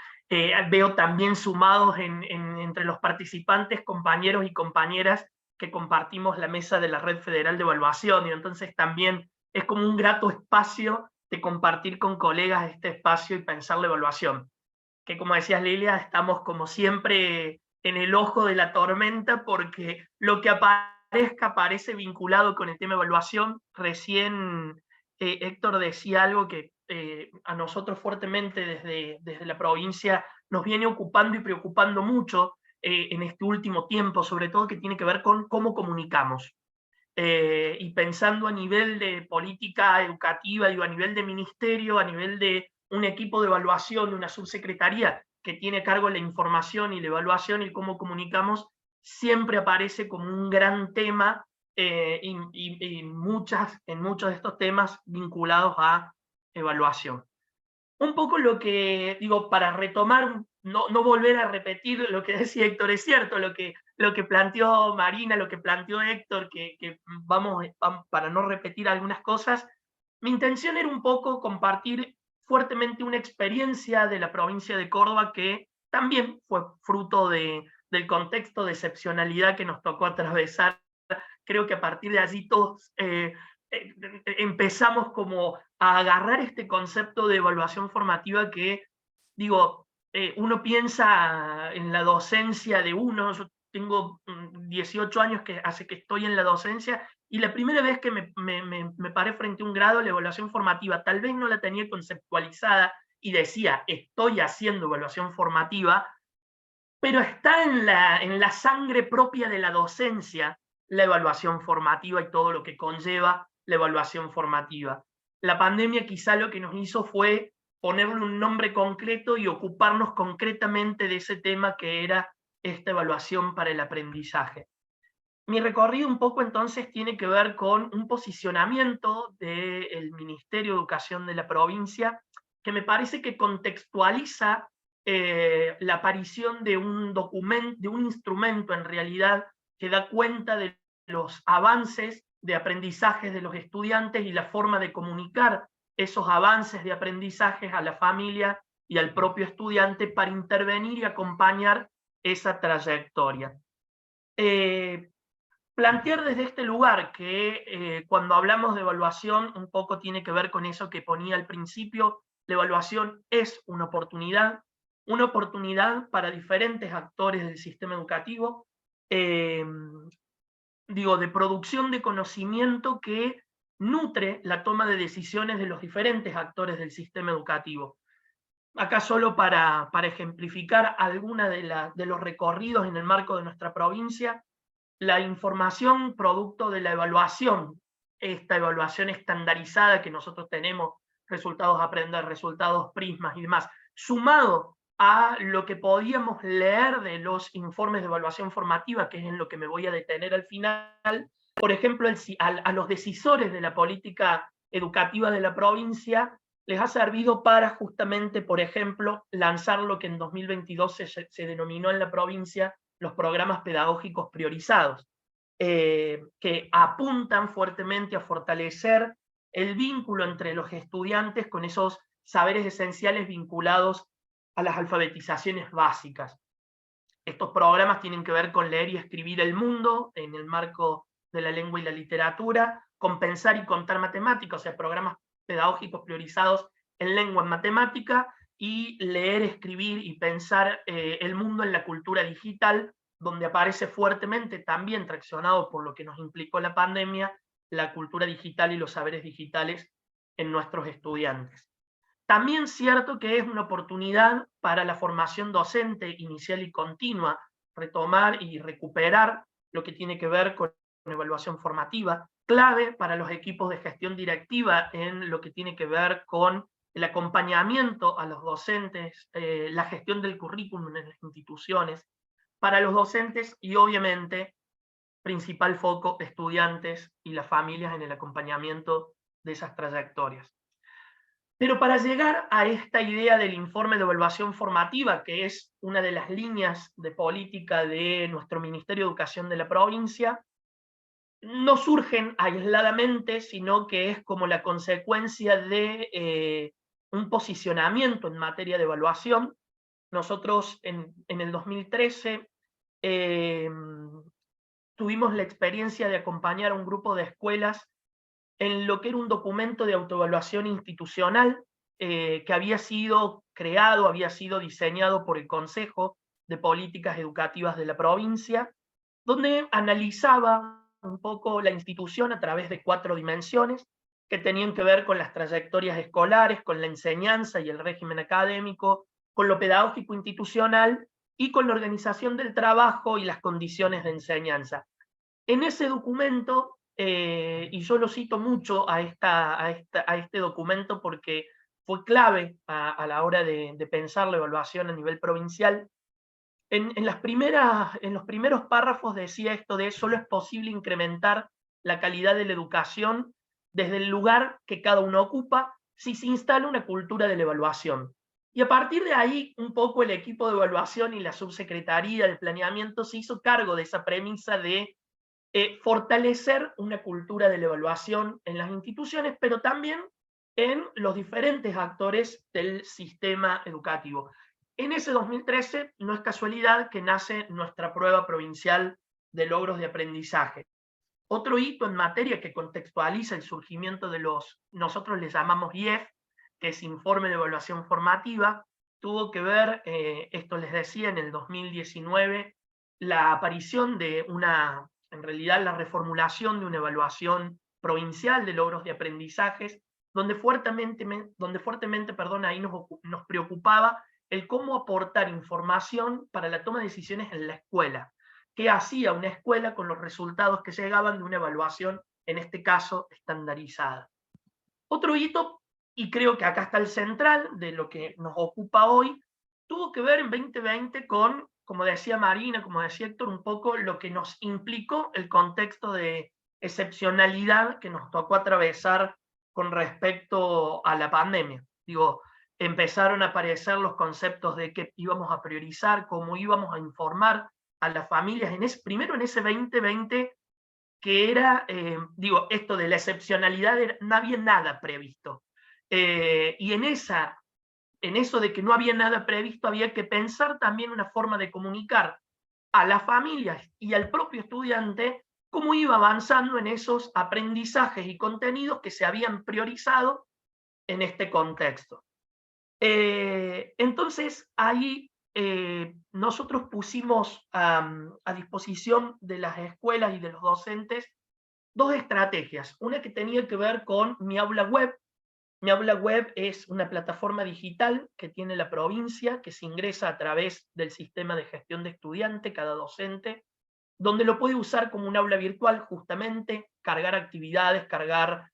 veo también sumados entre los participantes compañeros y compañeras que compartimos la mesa de la Red Federal de Evaluación, y entonces también es como un grato espacio de compartir con colegas este espacio y pensar la evaluación. Que como decías, Lilia, estamos como siempre en el ojo de la tormenta, porque lo que aparezca parece vinculado con el tema de evaluación. Recién Héctor decía algo que a nosotros fuertemente desde la provincia nos viene ocupando y preocupando mucho en este último tiempo, sobre todo que tiene que ver con cómo comunicamos. Y pensando a nivel de política educativa, digo, a nivel de ministerio, a nivel de un equipo de evaluación, de una subsecretaría que tiene a cargo la información y la evaluación y cómo comunicamos, siempre aparece como un gran tema y en muchos de estos temas vinculados a evaluación. Un poco lo que digo, para retomar, no volver a repetir lo que decía Héctor, es cierto, lo que lo que planteó Marina, lo que planteó Héctor, vamos, para no repetir algunas cosas, mi intención era un poco compartir fuertemente una experiencia de la provincia de Córdoba que también fue fruto del contexto de excepcionalidad que nos tocó atravesar. Creo que a partir de allí todos empezamos como a agarrar este concepto de evaluación formativa que, digo, uno piensa en la docencia de uno. Yo tengo 18 años que hace que estoy en la docencia, y la primera vez que me paré frente a un grado, la evaluación formativa, tal vez no la tenía conceptualizada y decía, estoy haciendo evaluación formativa, pero está en la sangre propia de la docencia la evaluación formativa y todo lo que conlleva la evaluación formativa. La pandemia quizá lo que nos hizo fue ponerle un nombre concreto y ocuparnos concretamente de ese tema que era esta evaluación para el aprendizaje. Mi recorrido un poco entonces tiene que ver con un posicionamiento del Ministerio de Educación de la provincia que me parece que contextualiza la aparición de un documento, de un instrumento en realidad que da cuenta de los avances de aprendizaje de los estudiantes y la forma de comunicar esos avances de aprendizaje a la familia y al propio estudiante para intervenir y acompañar esa trayectoria. Plantear desde este lugar que cuando hablamos de evaluación un poco tiene que ver con eso que ponía al principio, la evaluación es una oportunidad para diferentes actores del sistema educativo, de producción de conocimiento que nutre la toma de decisiones de los diferentes actores del sistema educativo. Acá solo para ejemplificar alguna de los recorridos en el marco de nuestra provincia, la información producto de la evaluación, esta evaluación estandarizada que nosotros tenemos, resultados aprender, resultados prismas y demás, sumado a lo que podíamos leer de los informes de evaluación formativa, que es en lo que me voy a detener al final, por ejemplo, a los decisores de la política educativa de la provincia, les ha servido para justamente, por ejemplo, lanzar lo que en 2022 se denominó en la provincia los programas pedagógicos priorizados, que apuntan fuertemente a fortalecer el vínculo entre los estudiantes con esos saberes esenciales vinculados a las alfabetizaciones básicas. Estos programas tienen que ver con leer y escribir el mundo en el marco de la lengua y la literatura, con pensar y contar matemáticas, o sea, programas pedagógicos priorizados en lengua, en matemática, y leer, escribir y pensar el mundo en la cultura digital, donde aparece fuertemente, también traccionado por lo que nos implicó la pandemia, la cultura digital y los saberes digitales en nuestros estudiantes. También es cierto que es una oportunidad para la formación docente inicial y continua, retomar y recuperar lo que tiene que ver con evaluación formativa, clave para los equipos de gestión directiva en lo que tiene que ver con el acompañamiento a los docentes, la gestión del currículum en las instituciones, para los docentes y obviamente principal foco estudiantes y las familias en el acompañamiento de esas trayectorias. Pero para llegar a esta idea del informe de evaluación formativa, que es una de las líneas de política de nuestro Ministerio de Educación de la provincia, no surgen aisladamente, sino que es como la consecuencia de un posicionamiento en materia de evaluación. Nosotros en el 2013 tuvimos la experiencia de acompañar a un grupo de escuelas en lo que era un documento de autoevaluación institucional que había sido creado, había sido diseñado por el Consejo de Políticas Educativas de la provincia, donde analizaba un poco la institución a través de 4 dimensiones que tenían que ver con las trayectorias escolares, con la enseñanza y el régimen académico, con lo pedagógico institucional y con la organización del trabajo y las condiciones de enseñanza. En ese documento, y yo lo cito mucho a este documento porque fue clave a la hora de pensar la evaluación a nivel provincial, en los primeros párrafos decía esto de solo es posible incrementar la calidad de la educación desde el lugar que cada uno ocupa si se instala una cultura de la evaluación. Y a partir de ahí, un poco el equipo de evaluación y la subsecretaría de planeamiento se hizo cargo de esa premisa de fortalecer una cultura de la evaluación en las instituciones, pero también en los diferentes actores del sistema educativo. En ese 2013 no es casualidad que nace nuestra prueba provincial de logros de aprendizaje. Otro hito en materia que contextualiza el surgimiento de nosotros les llamamos IEF, que es Informe de Evaluación Formativa, tuvo que ver, esto les decía, en el 2019, la aparición de en realidad la reformulación de una evaluación provincial de logros de aprendizajes, donde fuertemente ahí nos preocupaba el cómo aportar información para la toma de decisiones en la escuela. ¿Qué hacía una escuela con los resultados que llegaban de una evaluación, en este caso, estandarizada? Otro hito, y creo que acá está el central de lo que nos ocupa hoy, tuvo que ver en 2020 con, como decía Marina, como decía Héctor, un poco lo que nos implicó el contexto de excepcionalidad que nos tocó atravesar con respecto a la pandemia. Digo, empezaron a aparecer los conceptos de qué íbamos a priorizar, cómo íbamos a informar a las familias, primero en ese 2020, que era, esto de la excepcionalidad, no había nada previsto. Y en eso de que no había nada previsto, había que pensar también una forma de comunicar a las familias y al propio estudiante cómo iba avanzando en esos aprendizajes y contenidos que se habían priorizado en este contexto. Entonces, ahí nosotros pusimos a disposición de las escuelas y de los docentes dos estrategias. Una que tenía que ver con Mi Aula Web. Mi Aula Web es una plataforma digital que tiene la provincia, que se ingresa a través del sistema de gestión de estudiante, cada docente, donde lo puede usar como un aula virtual, justamente, cargar actividades, cargar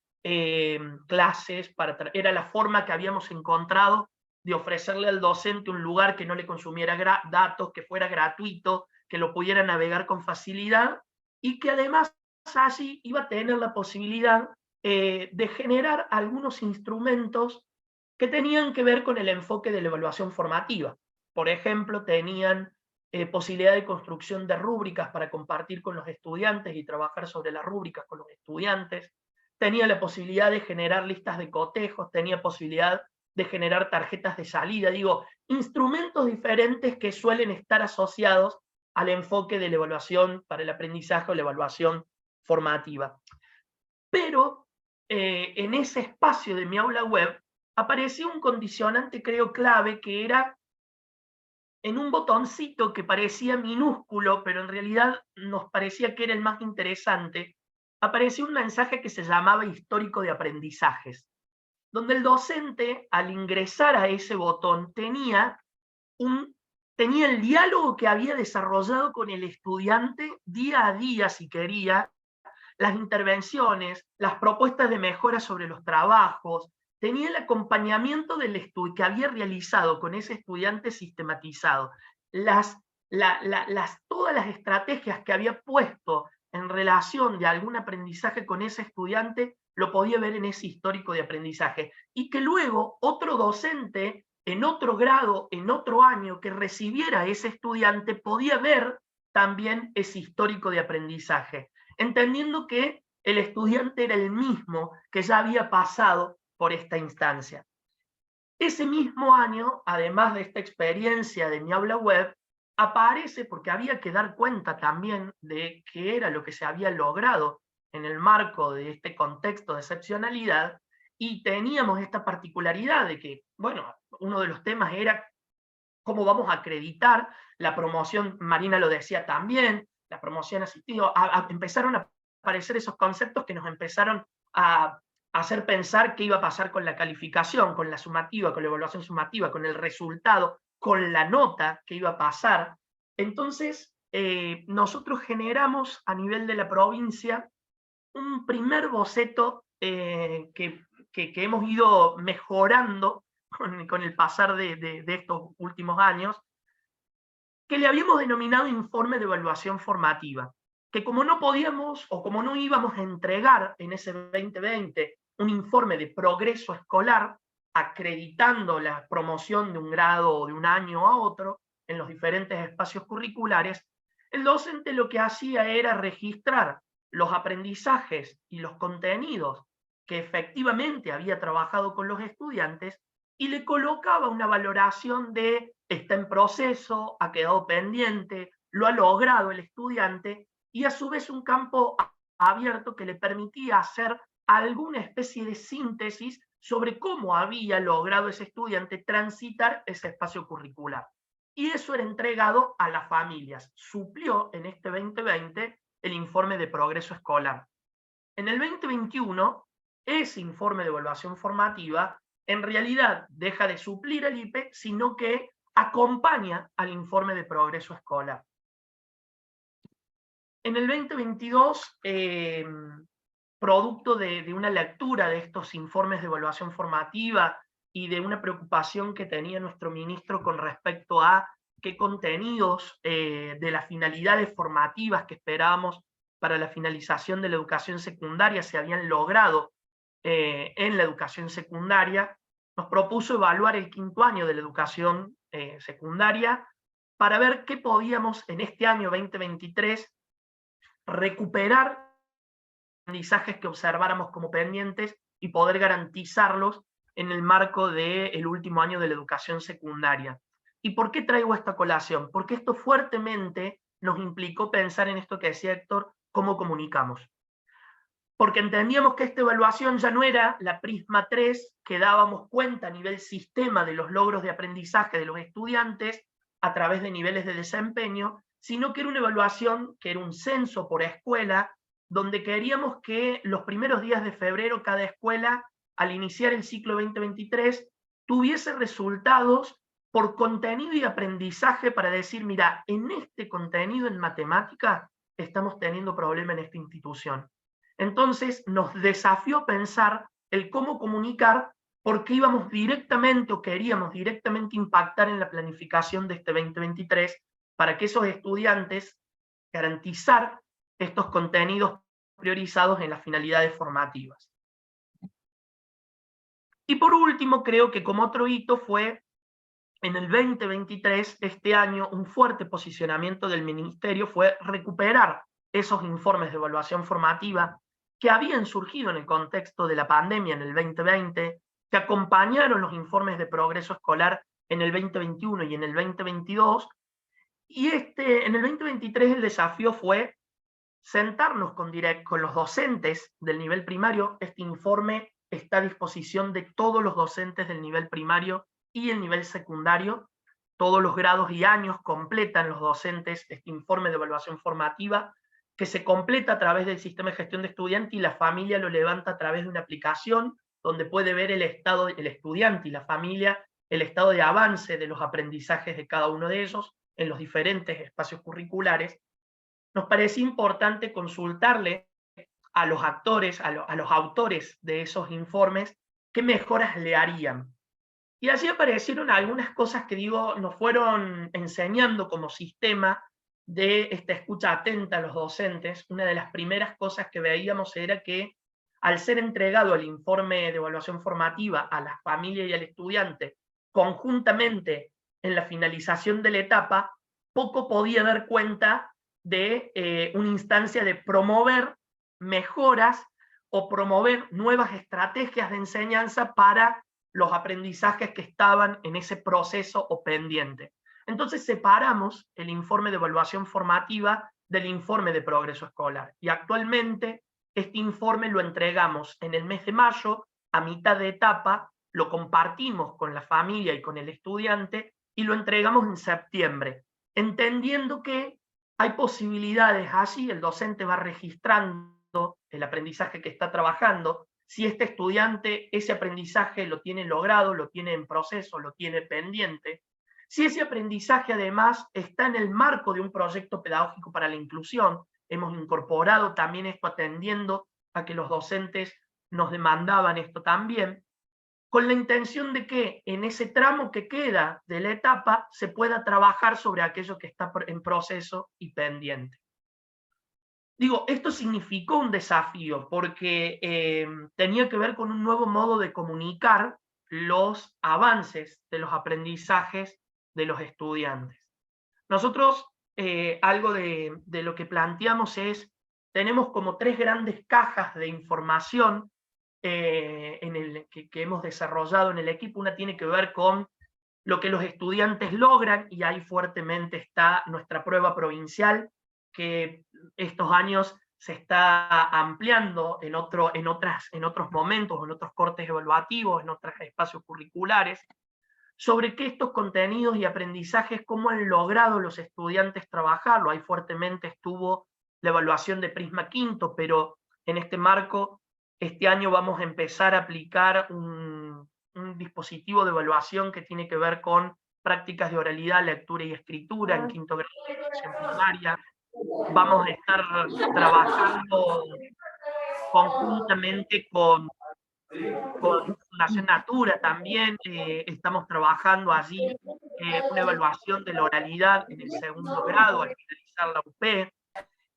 clases, era la forma que habíamos encontrado de ofrecerle al docente un lugar que no le consumiera datos, que fuera gratuito, que lo pudiera navegar con facilidad, y que además allí iba a tener la posibilidad de generar algunos instrumentos que tenían que ver con el enfoque de la evaluación formativa. Por ejemplo, tenían posibilidad de construcción de rúbricas para compartir con los estudiantes y trabajar sobre las rúbricas con los estudiantes, tenía la posibilidad de generar listas de cotejos, tenía posibilidad de generar tarjetas de salida, instrumentos diferentes que suelen estar asociados al enfoque de la evaluación para el aprendizaje o la evaluación formativa. Pero en ese espacio de Mi Aula Web apareció un condicionante, creo, clave, que era en un botoncito que parecía minúsculo, pero en realidad nos parecía que era el más interesante, apareció un mensaje que se llamaba histórico de aprendizajes, donde el docente, al ingresar a ese botón, tenía el diálogo que había desarrollado con el estudiante día a día, si quería, las intervenciones, las propuestas de mejora sobre los trabajos, tenía el acompañamiento que había realizado con ese estudiante sistematizado, todas las estrategias que había puesto en relación de algún aprendizaje con ese estudiante, lo podía ver en ese histórico de aprendizaje, y que luego otro docente, en otro grado, en otro año, que recibiera a ese estudiante, podía ver también ese histórico de aprendizaje, entendiendo que el estudiante era el mismo que ya había pasado por esta instancia. Ese mismo año, además de esta experiencia de Mi Aula Web, aparece, porque había que dar cuenta también de qué era lo que se había logrado en el marco de este contexto de excepcionalidad, y teníamos esta particularidad de que, bueno, uno de los temas era cómo vamos a acreditar la promoción, Marina lo decía también, la promoción asistida, empezaron a aparecer esos conceptos que nos empezaron a hacer pensar qué iba a pasar con la calificación, con la sumativa, con la evaluación sumativa, con el resultado, con la nota que iba a pasar. Entonces, nosotros generamos a nivel de la provincia un primer boceto que hemos ido mejorando con el pasar de estos últimos años, que le habíamos denominado informe de evaluación formativa, que como no podíamos o como no íbamos a entregar en ese 2020 un informe de progreso escolar, acreditando la promoción de un grado de un año a otro en los diferentes espacios curriculares, el docente lo que hacía era registrar los aprendizajes y los contenidos que efectivamente había trabajado con los estudiantes y le colocaba una valoración de está en proceso, ha quedado pendiente, lo ha logrado el estudiante, y a su vez un campo abierto que le permitía hacer alguna especie de síntesis sobre cómo había logrado ese estudiante transitar ese espacio curricular. Y eso era entregado a las familias. Suplió en este 2020 el informe de progreso escolar. En el 2021, ese informe de evaluación formativa en realidad deja de suplir el IPE, sino que acompaña al informe de progreso escolar. En el 2022, producto de una lectura de estos informes de evaluación formativa y de una preocupación que tenía nuestro ministro con respecto a qué contenidos de las finalidades formativas que esperábamos para la finalización de la educación secundaria se habían logrado en la educación secundaria, nos propuso evaluar el 5º año de la educación secundaria para ver qué podíamos en este año 2023 recuperar aprendizajes que observáramos como pendientes y poder garantizarlos en el marco del último año de la educación secundaria. ¿Y por qué traigo esta colación? Porque esto fuertemente nos implicó pensar en esto que decía Héctor, cómo comunicamos. Porque entendíamos que esta evaluación ya no era la Prisma 3, que dábamos cuenta a nivel sistema de los logros de aprendizaje de los estudiantes a través de niveles de desempeño, sino que era una evaluación que era un censo por escuela, donde queríamos que los primeros días de febrero cada escuela, al iniciar el ciclo 2023, tuviese resultados por contenido y aprendizaje para decir, mira, en este contenido en matemática estamos teniendo problema en esta institución. Entonces nos desafió pensar el cómo comunicar, porque íbamos directamente o queríamos directamente impactar en la planificación de este 2023 para que esos estudiantes garantizar estos contenidos priorizados en las finalidades formativas. Y por último, creo que como otro hito fue en el 2023, este año, un fuerte posicionamiento del Ministerio fue recuperar esos informes de evaluación formativa que habían surgido en el contexto de la pandemia en el 2020, que acompañaron los informes de progreso escolar en el 2021 y en el 2022, y en el 2023 el desafío fue sentarnos con los docentes del nivel primario. Este informe está a disposición de todos los docentes del nivel primario y el nivel secundario. Todos los grados y años completan los docentes este informe de evaluación formativa, que se completa a través del sistema de gestión de estudiante y la familia lo levanta a través de una aplicación donde puede ver el estado del estudiante y la familia, el estado de avance de los aprendizajes de cada uno de ellos en los diferentes espacios curriculares. Nos parecía importante consultarle a los actores, a los autores de esos informes, qué mejoras le harían. Y allí aparecieron algunas cosas que nos fueron enseñando como sistema de esta escucha atenta a los docentes. Una de las primeras cosas que veíamos era que al ser entregado el informe de evaluación formativa a la familia y al estudiante conjuntamente en la finalización de la etapa, poco podía dar cuenta de una instancia de promover mejoras o promover nuevas estrategias de enseñanza para los aprendizajes que estaban en ese proceso o pendiente. Entonces separamos el informe de evaluación formativa del informe de progreso escolar. Y actualmente este informe lo entregamos en el mes de mayo, a mitad de etapa, lo compartimos con la familia y con el estudiante y lo entregamos en septiembre, entendiendo que hay posibilidades allí, el docente va registrando el aprendizaje que está trabajando, si este estudiante ese aprendizaje lo tiene logrado, lo tiene en proceso, lo tiene pendiente, si ese aprendizaje además está en el marco de un proyecto pedagógico para la inclusión, hemos incorporado también esto atendiendo a que los docentes nos demandaban esto también, con la intención de que en ese tramo que queda de la etapa se pueda trabajar sobre aquello que está en proceso y pendiente. Digo, esto significó un desafío porque tenía que ver con un nuevo modo de comunicar los avances de los aprendizajes de los estudiantes. Nosotros, algo de lo que planteamos es, tenemos como 3 grandes cajas de información que hemos desarrollado en el equipo. Una tiene que ver con lo que los estudiantes logran, y ahí fuertemente está nuestra prueba provincial, que estos años se está ampliando en otros momentos, en otros cortes evaluativos, en otros espacios curriculares, sobre que estos contenidos y aprendizajes, cómo han logrado los estudiantes trabajarlo. Ahí fuertemente estuvo la evaluación de Prisma Quinto, pero en este marco, este año vamos a empezar a aplicar un dispositivo de evaluación que tiene que ver con prácticas de oralidad, lectura y escritura en quinto grado de educación primaria. Vamos a estar trabajando conjuntamente con Fundación Natura también, estamos trabajando allí una evaluación de la oralidad en el segundo grado al finalizar la UP.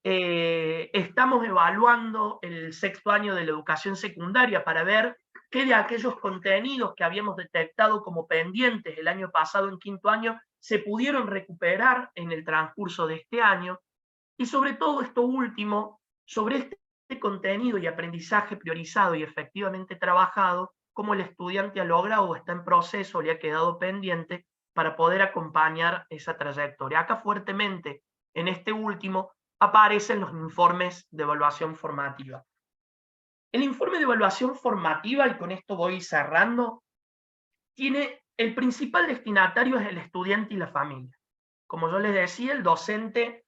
Estamos evaluando el 6º año de la educación secundaria para ver qué de aquellos contenidos que habíamos detectado como pendientes el año pasado en 5º año se pudieron recuperar en el transcurso de este año. Y sobre todo esto último, sobre este contenido y aprendizaje priorizado y efectivamente trabajado, cómo el estudiante ha logrado o está en proceso, le ha quedado pendiente para poder acompañar esa trayectoria. Acá fuertemente, en este último, aparecen los informes de evaluación formativa. El informe de evaluación formativa, y con esto voy cerrando, tiene el principal destinatario es el estudiante y la familia. Como yo les decía, el docente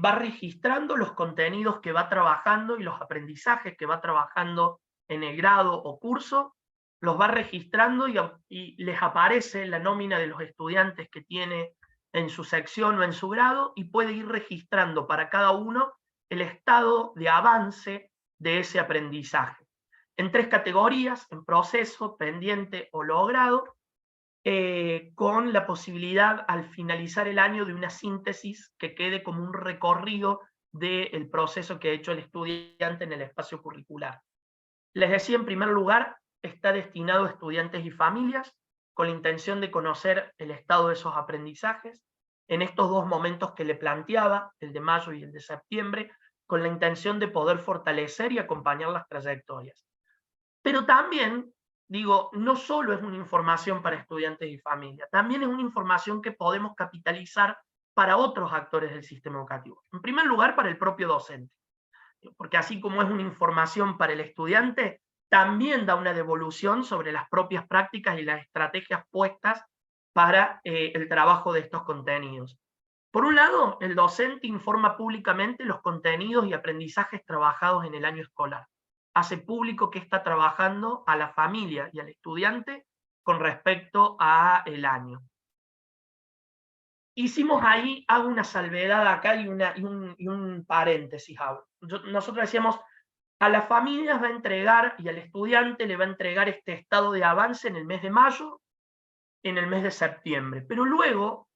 va registrando los contenidos que va trabajando y los aprendizajes que va trabajando en el grado o curso, los va registrando y les aparece la nómina de los estudiantes que tiene en su sección o en su grado, y puede ir registrando para cada uno el estado de avance de ese aprendizaje. En 3 categorías: en proceso, pendiente o logrado, con la posibilidad al finalizar el año de una síntesis que quede como un recorrido del proceso que ha hecho el estudiante en el espacio curricular. Les decía, en primer lugar, está destinado a estudiantes y familias, con la intención de conocer el estado de esos aprendizajes, en estos 2 momentos que le planteaba, el de mayo y el de septiembre, con la intención de poder fortalecer y acompañar las trayectorias. Pero también, digo, no solo es una información para estudiantes y familias, también es una información que podemos capitalizar para otros actores del sistema educativo. En primer lugar, para el propio docente, porque así como es una información para el estudiante, también da una devolución sobre las propias prácticas y las estrategias puestas para el trabajo de estos contenidos. Por un lado, el docente informa públicamente los contenidos y aprendizajes trabajados en el año escolar. Hace público que está trabajando a la familia y al estudiante con respecto al año. Hicimos ahí, hago una salvedad acá y un paréntesis. Nosotros decíamos, a las familias va a entregar y al estudiante le va a entregar este estado de avance en el mes de mayo, en el mes de septiembre. Pero luego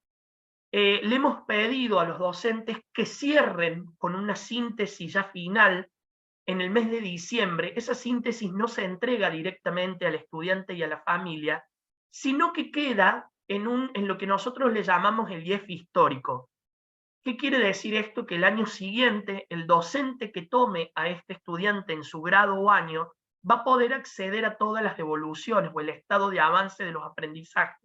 le hemos pedido a los docentes que cierren con una síntesis ya final en el mes de diciembre. Esa síntesis no se entrega directamente al estudiante y a la familia, sino que queda en lo que nosotros le llamamos el IEF histórico. ¿Qué quiere decir esto? Que el año siguiente, el docente que tome a este estudiante en su grado o año va a poder acceder a todas las devoluciones o el estado de avance de los aprendizajes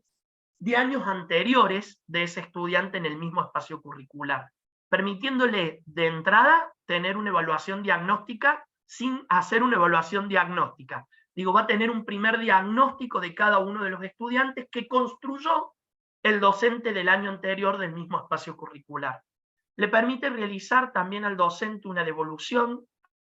de años anteriores de ese estudiante en el mismo espacio curricular, permitiéndole de entrada tener una evaluación diagnóstica sin hacer una evaluación diagnóstica. Digo, va a tener un primer diagnóstico de cada uno de los estudiantes que construyó el docente del año anterior del mismo espacio curricular. Le permite realizar también al docente una devolución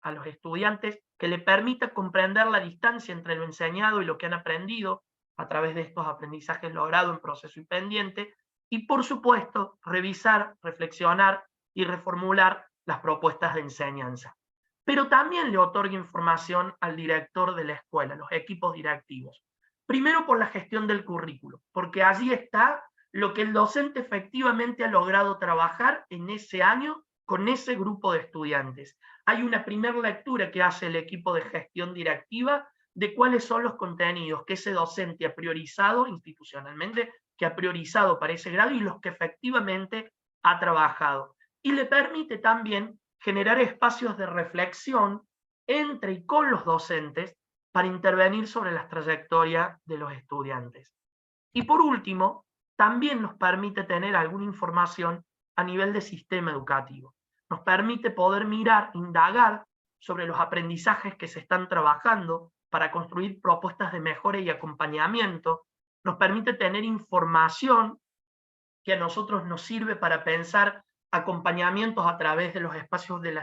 a los estudiantes que le permita comprender la distancia entre lo enseñado y lo que han aprendido a través de estos aprendizajes logrados en proceso y pendiente, y por supuesto revisar, reflexionar y reformular las propuestas de enseñanza. Pero también le otorga información al director de la escuela, los equipos directivos. Primero por la gestión del currículo, porque allí está lo que el docente efectivamente ha logrado trabajar en ese año con ese grupo de estudiantes. Hay una primera lectura que hace el equipo de gestión directiva de cuáles son los contenidos que ese docente ha priorizado institucionalmente, que ha priorizado para ese grado y los que efectivamente ha trabajado. Y le permite también generar espacios de reflexión entre y con los docentes para intervenir sobre las trayectorias de los estudiantes. Y por último, también nos permite tener alguna información a nivel de sistema educativo. Nos permite poder mirar, indagar sobre los aprendizajes que se están trabajando para construir propuestas de mejora y acompañamiento. Nos permite tener información que a nosotros nos sirve para pensar acompañamientos a través de los espacios de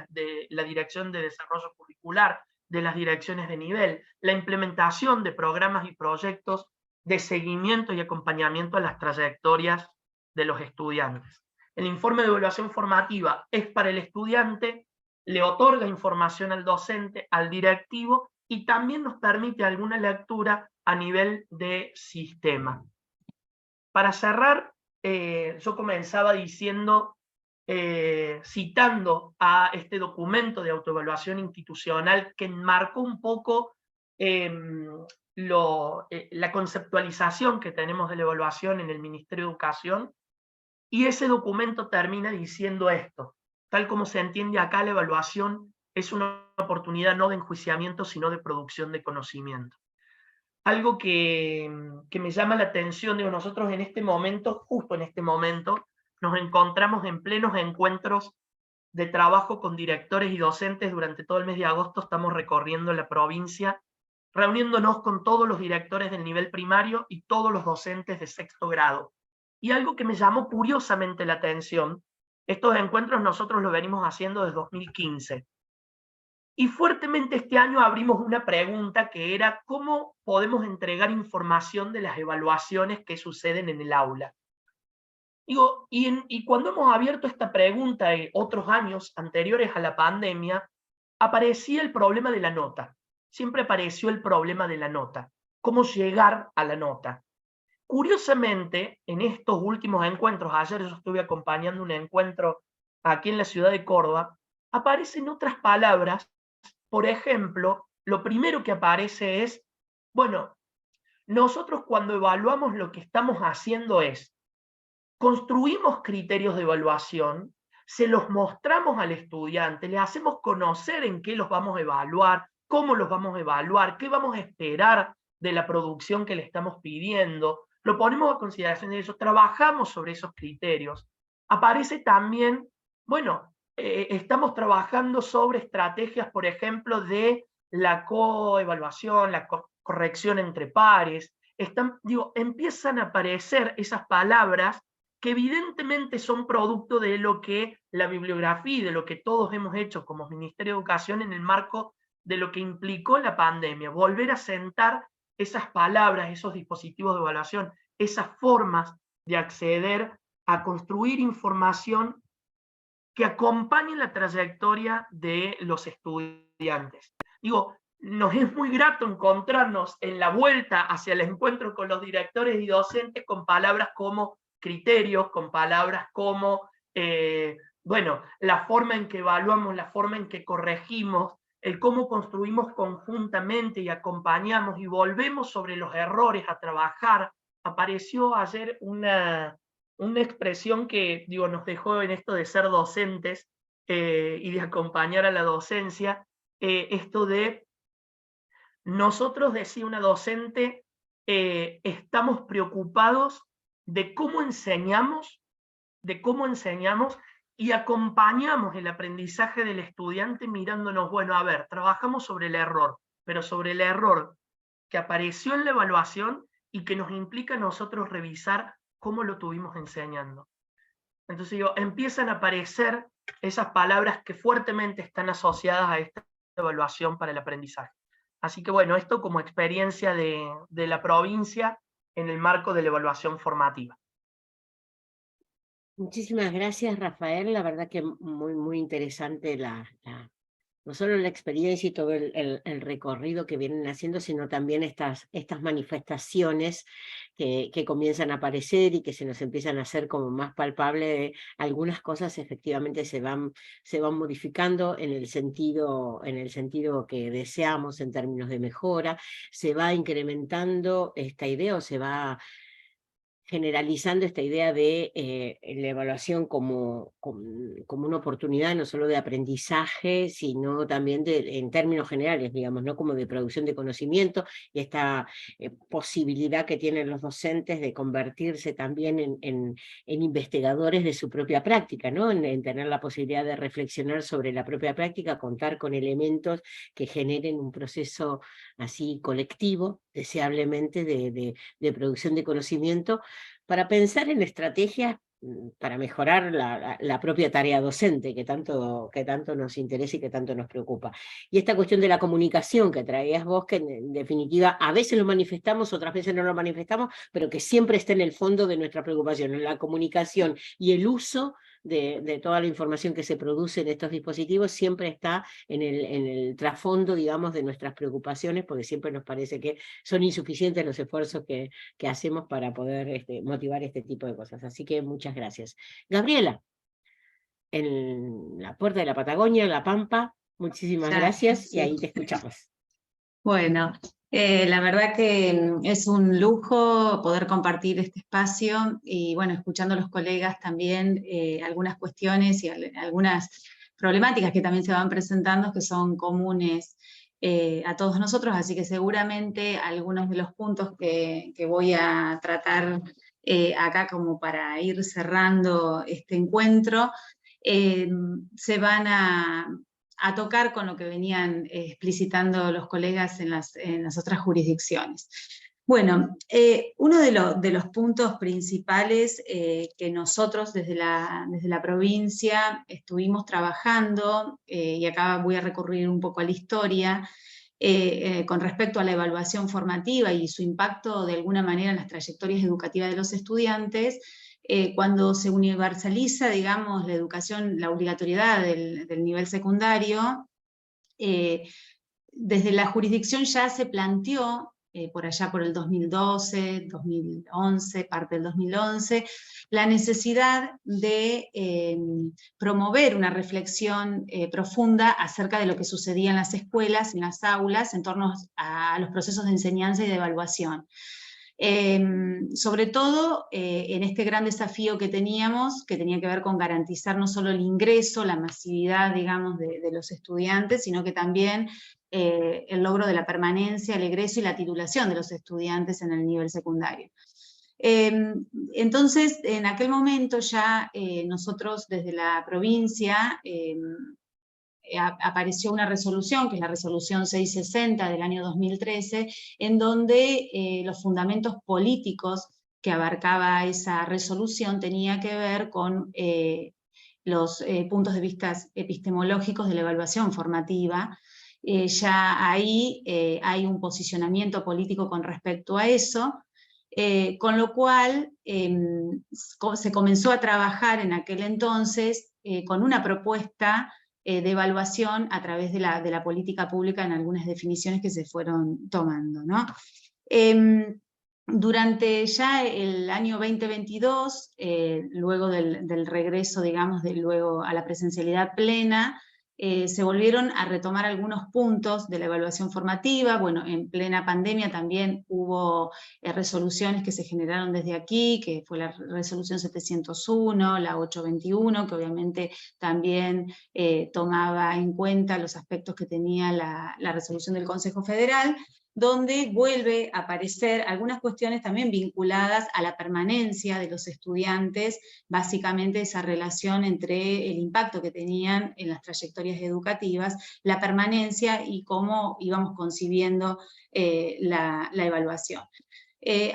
la Dirección de Desarrollo Curricular, de las direcciones de nivel, la implementación de programas y proyectos de seguimiento y acompañamiento a las trayectorias de los estudiantes. El informe de evaluación formativa es para el estudiante, le otorga información al docente, al directivo, y también nos permite alguna lectura a nivel de sistema. Para cerrar, yo comenzaba diciendo, citando a este documento de autoevaluación institucional que enmarcó un poco la conceptualización que tenemos de la evaluación en el Ministerio de Educación, y ese documento termina diciendo esto: tal como se entiende acá, la evaluación es una oportunidad no de enjuiciamiento, sino de producción de conocimiento. Algo que me llama la atención, digo, nosotros en este momento, justo en este momento, nos encontramos en plenos encuentros de trabajo con directores y docentes. Durante todo el mes de agosto estamos recorriendo la provincia, reuniéndonos con todos los directores del nivel primario y todos los docentes de sexto grado. Y algo que me llamó curiosamente la atención, estos encuentros nosotros los venimos haciendo desde 2015. Y fuertemente este año abrimos una pregunta que era: ¿cómo podemos entregar información de las evaluaciones que suceden en el aula? Digo, y cuando hemos abierto esta pregunta en otros años anteriores a la pandemia, aparecía el problema de la nota. Siempre apareció el problema de la nota. ¿Cómo llegar a la nota? Curiosamente, en estos últimos encuentros, ayer yo estuve acompañando un encuentro aquí en la ciudad de Córdoba, aparecen otras palabras. Por ejemplo, lo primero que aparece es, bueno, nosotros cuando evaluamos lo que estamos haciendo es, construimos criterios de evaluación, se los mostramos al estudiante, le hacemos conocer en qué los vamos a evaluar, cómo los vamos a evaluar, qué vamos a esperar de la producción que le estamos pidiendo, lo ponemos a consideración de ellos, trabajamos sobre esos criterios. Aparece también, bueno, estamos trabajando sobre estrategias, por ejemplo, de la coevaluación, la corrección entre pares. Empiezan a aparecer esas palabras que evidentemente son producto de lo que la bibliografía y de lo que todos hemos hecho como Ministerio de Educación en el marco de lo que implicó la pandemia, volver a sentar esas palabras, esos dispositivos de evaluación, esas formas de acceder a construir información que acompañe la trayectoria de los estudiantes. Digo, nos es muy grato encontrarnos en la vuelta hacia el encuentro con los directores y docentes con palabras como criterios, con palabras como, bueno, la forma en que evaluamos, la forma en que corregimos, el cómo construimos conjuntamente y acompañamos y volvemos sobre los errores a trabajar. Apareció ayer una expresión que, digo, nos dejó en esto de ser docentes y de acompañar a la docencia, esto de nosotros, decía una docente, estamos preocupados de cómo enseñamos y acompañamos el aprendizaje del estudiante mirándonos, bueno, a ver, trabajamos sobre el error, pero sobre el error que apareció en la evaluación y que nos implica a nosotros revisar cómo lo tuvimos enseñando. Entonces digo, empiezan a aparecer esas palabras que fuertemente están asociadas a esta evaluación para el aprendizaje. Así que bueno, esto como experiencia de la provincia en el marco de la evaluación formativa. Muchísimas gracias, Rafael. La verdad que muy interesante no solo la experiencia y todo el recorrido que vienen haciendo, sino también estas manifestaciones que comienzan a aparecer y que se nos empiezan a hacer como más palpable. Algunas cosas efectivamente se van modificando en el sentido que deseamos en términos de mejora, se va incrementando esta idea o se va generalizando esta idea de la evaluación como una oportunidad no solo de aprendizaje, sino también en términos generales, digamos, ¿no? Como de producción de conocimiento, y esta posibilidad que tienen los docentes de convertirse también en investigadores de su propia práctica, ¿no? En tener la posibilidad de reflexionar sobre la propia práctica, contar con elementos que generen un proceso así colectivo, deseablemente, de producción de conocimiento, para pensar en estrategias para mejorar la propia tarea docente que tanto nos interesa y que tanto nos preocupa. Y esta cuestión de la comunicación que traías vos, que en definitiva a veces lo manifestamos, otras veces no lo manifestamos, pero que siempre está en el fondo de nuestra preocupación, en la comunicación y el uso de toda la información que se produce en estos dispositivos, siempre está en el trasfondo, digamos, de nuestras preocupaciones, porque siempre nos parece que son insuficientes los esfuerzos que hacemos para poder motivar este tipo de cosas. Así que muchas gracias. Gabriela, en la puerta de la Patagonia, La Pampa, muchísimas gracias y ahí te escuchamos. Bueno, la verdad que es un lujo poder compartir este espacio y bueno, escuchando a los colegas también algunas cuestiones y algunas problemáticas que también se van presentando que son comunes a todos nosotros, así que seguramente algunos de los puntos que voy a tratar acá como para ir cerrando este encuentro se van a tocar con lo que venían explicitando los colegas en las otras jurisdicciones. Bueno, uno de los puntos principales que nosotros desde la provincia estuvimos trabajando, y acá voy a recurrir un poco a la historia, con respecto a la evaluación formativa y su impacto de alguna manera en las trayectorias educativas de los estudiantes, cuando se universaliza, digamos, la educación, la obligatoriedad del nivel secundario, desde la jurisdicción ya se planteó, por allá por el 2012, 2011, parte del 2011, la necesidad de promover una reflexión profunda acerca de lo que sucedía en las escuelas, en las aulas, en torno a los procesos de enseñanza y de evaluación. Sobre todo en este gran desafío que teníamos, que tenía que ver con garantizar no solo el ingreso, la masividad, digamos, de los estudiantes, sino que también el logro de la permanencia, el egreso y la titulación de los estudiantes en el nivel secundario. Entonces, en aquel momento ya nosotros desde la provincia apareció una resolución, que es la resolución 660 del año 2013, en donde los fundamentos políticos que abarcaba esa resolución tenía que ver con los puntos de vista epistemológicos de la evaluación formativa. Ya ahí hay un posicionamiento político con respecto a eso, con lo cual se comenzó a trabajar en aquel entonces con una propuesta de evaluación a través de la política pública en algunas definiciones que se fueron tomando, ¿no? Durante ya el año 2022, luego del regreso, digamos, luego a la presencialidad plena, se volvieron a retomar algunos puntos de la evaluación formativa. Bueno, en plena pandemia también hubo resoluciones que se generaron desde aquí, que fue la resolución 701, la 821, que obviamente también tomaba en cuenta los aspectos que tenía la resolución del Consejo Federal, donde vuelve a aparecer algunas cuestiones también vinculadas a la permanencia de los estudiantes, básicamente esa relación entre el impacto que tenían en las trayectorias educativas, la permanencia y cómo íbamos concibiendo la evaluación.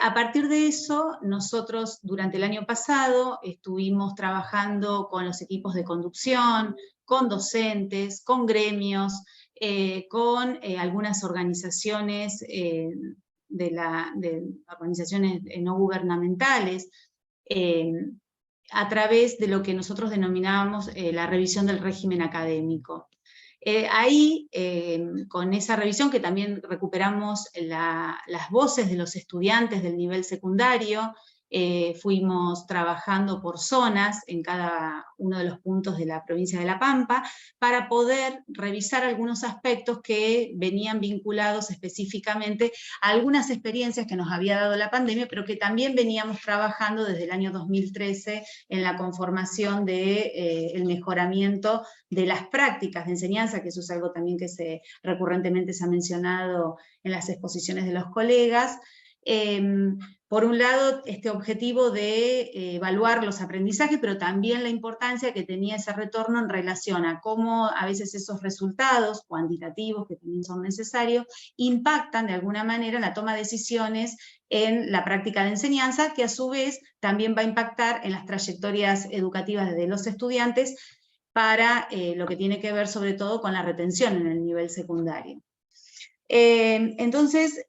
A partir de eso, nosotros durante el año pasado estuvimos trabajando con los equipos de conducción, con docentes, con gremios, con algunas organizaciones organizaciones no gubernamentales, a través de lo que nosotros denominábamos la revisión del régimen académico. Ahí, con esa revisión, que también recuperamos las voces de los estudiantes del nivel secundario, fuimos trabajando por zonas en cada uno de los puntos de la provincia de La Pampa, para poder revisar algunos aspectos que venían vinculados específicamente a algunas experiencias que nos había dado la pandemia, pero que también veníamos trabajando desde el año 2013 en la conformación del mejoramiento de las prácticas de enseñanza, que eso es algo también que recurrentemente se ha mencionado en las exposiciones de los colegas. Por un lado, este objetivo de evaluar los aprendizajes, pero también la importancia que tenía ese retorno en relación a cómo a veces esos resultados cuantitativos, que también son necesarios, impactan de alguna manera la toma de decisiones en la práctica de enseñanza, que a su vez también va a impactar en las trayectorias educativas de los estudiantes, para lo que tiene que ver sobre todo con la retención en el nivel secundario. Entonces,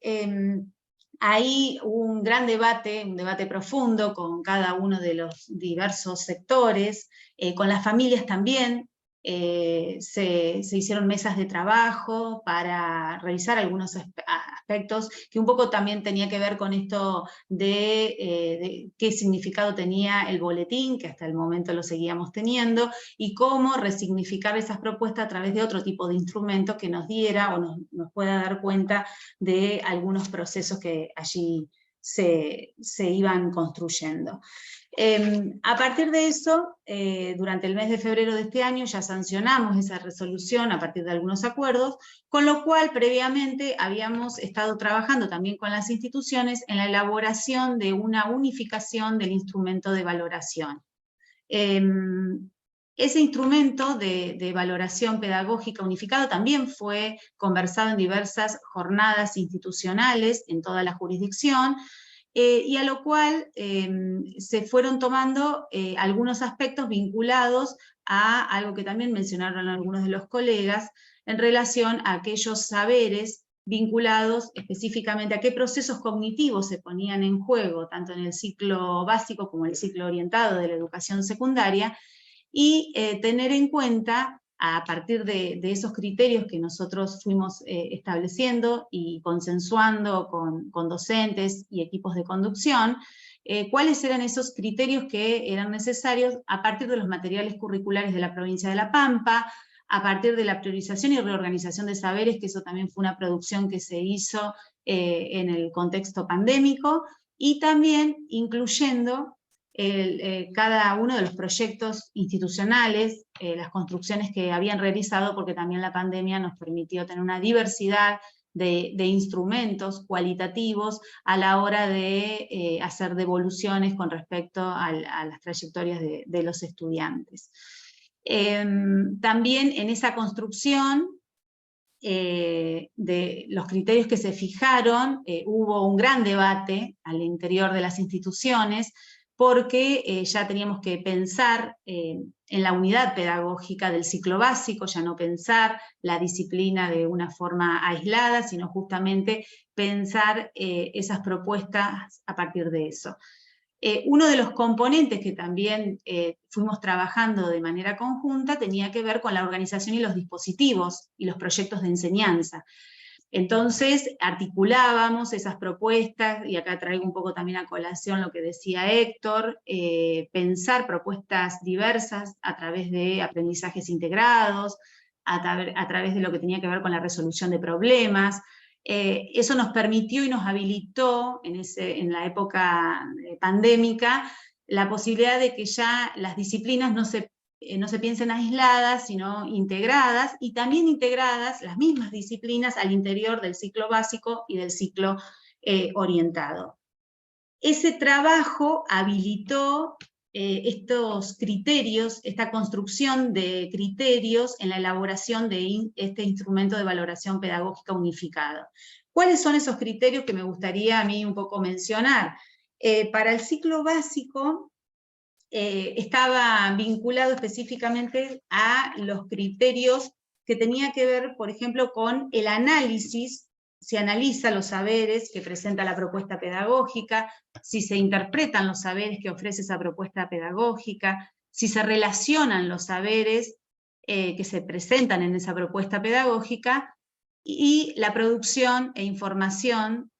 ahí hubo un gran debate, un debate profundo con cada uno de los diversos sectores, con las familias también. Se hicieron mesas de trabajo para revisar algunos aspectos que un poco también tenía que ver con esto de qué significado tenía el boletín, que hasta el momento lo seguíamos teniendo, y cómo resignificar esas propuestas a través de otro tipo de instrumento que nos diera o nos pueda dar cuenta de algunos procesos que allí se iban construyendo. A partir de eso, durante el mes de febrero de este año ya sancionamos esa resolución a partir de algunos acuerdos, con lo cual previamente habíamos estado trabajando también con las instituciones en la elaboración de una unificación del instrumento de valoración. Ese instrumento de valoración pedagógica unificado también fue conversado en diversas jornadas institucionales en toda la jurisdicción, y a lo cual se fueron tomando algunos aspectos vinculados a algo que también mencionaron algunos de los colegas, en relación a aquellos saberes vinculados específicamente a qué procesos cognitivos se ponían en juego, tanto en el ciclo básico como en el ciclo orientado de la educación secundaria, y tener en cuenta, a partir de esos criterios que nosotros fuimos estableciendo y consensuando con docentes y equipos de conducción, cuáles eran esos criterios que eran necesarios a partir de los materiales curriculares de la provincia de La Pampa, a partir de la priorización y reorganización de saberes, que eso también fue una producción que se hizo en el contexto pandémico, y también incluyendo cada uno de los proyectos institucionales, las construcciones que habían realizado, porque también la pandemia nos permitió tener una diversidad de instrumentos cualitativos a la hora de hacer devoluciones con respecto a las trayectorias de los estudiantes. También en esa construcción de los criterios que se fijaron, hubo un gran debate al interior de las instituciones, porque ya teníamos que pensar en la unidad pedagógica del ciclo básico, ya no pensar la disciplina de una forma aislada, sino justamente pensar esas propuestas a partir de eso. Uno de los componentes que también fuimos trabajando de manera conjunta tenía que ver con la organización y los dispositivos y los proyectos de enseñanza. Entonces articulábamos esas propuestas, y acá traigo un poco también a colación lo que decía Héctor, pensar propuestas diversas a través de aprendizajes integrados, a través de lo que tenía que ver con la resolución de problemas. Eso nos permitió y nos habilitó en la época pandémica la posibilidad de que ya las disciplinas no se piensen aisladas, sino integradas, y también integradas las mismas disciplinas al interior del ciclo básico y del ciclo orientado. Ese trabajo habilitó estos criterios, esta construcción de criterios en la elaboración de este instrumento de valoración pedagógica unificado. ¿Cuáles son esos criterios que me gustaría a mí un poco mencionar? Para el ciclo básico, estaba vinculado específicamente a los criterios que tenía que ver, por ejemplo, con el análisis. Se analiza los saberes que presenta la propuesta pedagógica, si se interpretan los saberes que ofrece esa propuesta pedagógica, si se relacionan los saberes que se presentan en esa propuesta pedagógica, y la producción e información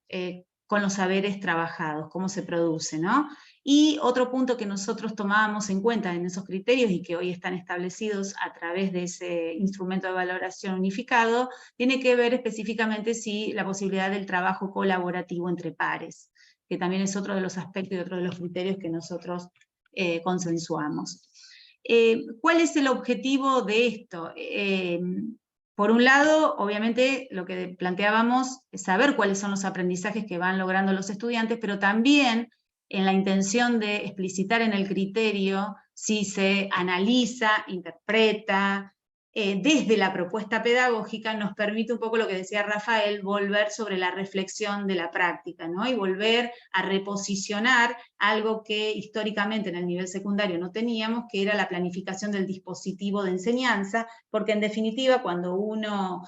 con los saberes trabajados, cómo se produce, ¿no? Y otro punto que nosotros tomábamos en cuenta en esos criterios y que hoy están establecidos a través de ese instrumento de valoración unificado, tiene que ver específicamente la posibilidad del trabajo colaborativo entre pares, que también es otro de los aspectos y otro de los criterios que nosotros consensuamos. ¿Cuál es el objetivo de esto? Por un lado, obviamente, lo que planteábamos es saber cuáles son los aprendizajes que van logrando los estudiantes, pero también en la intención de explicitar en el criterio si se analiza, interpreta, desde la propuesta pedagógica, nos permite un poco lo que decía Rafael, volver sobre la reflexión de la práctica, ¿no? Y volver a reposicionar algo que históricamente en el nivel secundario no teníamos, que era la planificación del dispositivo de enseñanza, porque en definitiva cuando uno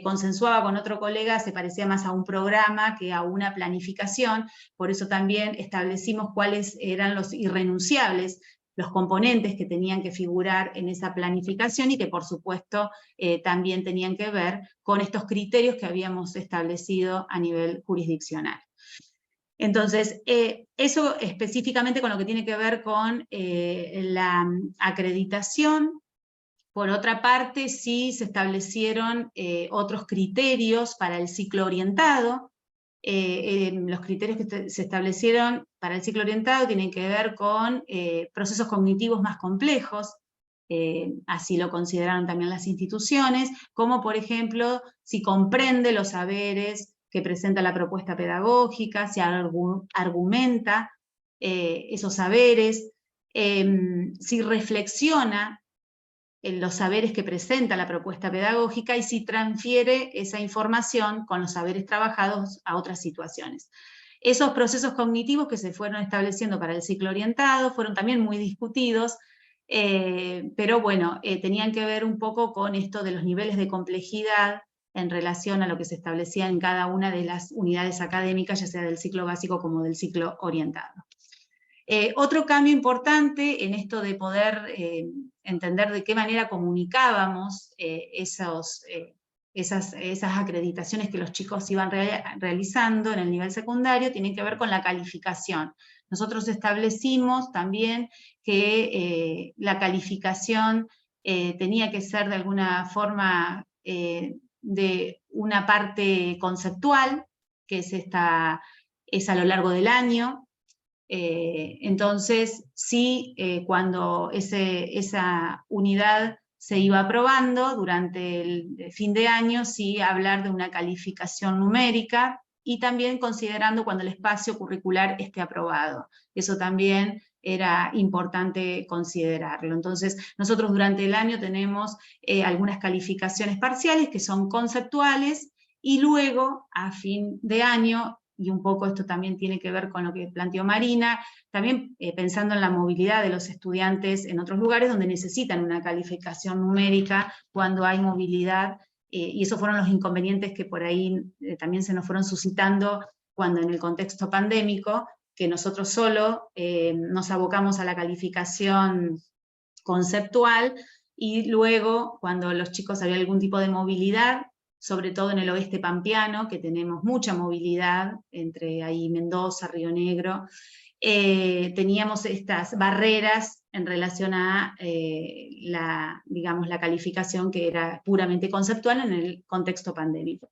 consensuaba con otro colega se parecía más a un programa que a una planificación, por eso también establecimos cuáles eran los irrenunciables, los componentes que tenían que figurar en esa planificación y que por supuesto también tenían que ver con estos criterios que habíamos establecido a nivel jurisdiccional. Entonces, eso específicamente con lo que tiene que ver con la acreditación. Por otra parte, sí se establecieron otros criterios para el ciclo orientado. Los criterios que se establecieron para el ciclo orientado tienen que ver con procesos cognitivos más complejos, así lo consideraron también las instituciones, como por ejemplo, si comprende los saberes que presenta la propuesta pedagógica, si argumenta esos saberes, si reflexiona en los saberes que presenta la propuesta pedagógica y si transfiere esa información con los saberes trabajados a otras situaciones. Esos procesos cognitivos que se fueron estableciendo para el ciclo orientado fueron también muy discutidos, pero bueno, tenían que ver un poco con esto de los niveles de complejidad en relación a lo que se establecía en cada una de las unidades académicas, ya sea del ciclo básico como del ciclo orientado. Otro cambio importante en esto de poder entender de qué manera comunicábamos esas acreditaciones que los chicos iban realizando en el nivel secundario tiene que ver con la calificación. Nosotros establecimos también que la calificación tenía que ser de alguna forma de una parte conceptual, que es a lo largo del año. Entonces, sí, cuando esa unidad se iba aprobando durante el fin de año, sí hablar de una calificación numérica y también considerando cuando el espacio curricular esté aprobado. Eso también era importante considerarlo. Entonces, nosotros durante el año tenemos algunas calificaciones parciales que son conceptuales y luego, a fin de año, y un poco esto también tiene que ver con lo que planteó Marina, también pensando en la movilidad de los estudiantes en otros lugares donde necesitan una calificación numérica cuando hay movilidad, y esos fueron los inconvenientes que por ahí también se nos fueron suscitando cuando en el contexto pandémico, que nosotros solo nos abocamos a la calificación conceptual, y luego cuando los chicos había algún tipo de movilidad, sobre todo en el oeste pampeano, que tenemos mucha movilidad, entre ahí Mendoza, Río Negro, teníamos estas barreras en relación a la calificación que era puramente conceptual en el contexto pandémico.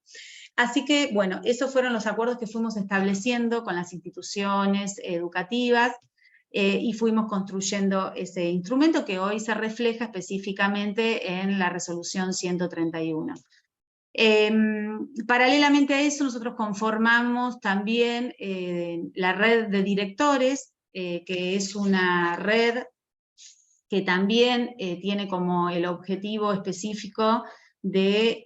Así que, bueno, esos fueron los acuerdos que fuimos estableciendo con las instituciones educativas, y fuimos construyendo ese instrumento que hoy se refleja específicamente en la resolución 131. Paralelamente a eso, nosotros conformamos también la red de directores, que es una red que también tiene como el objetivo específico de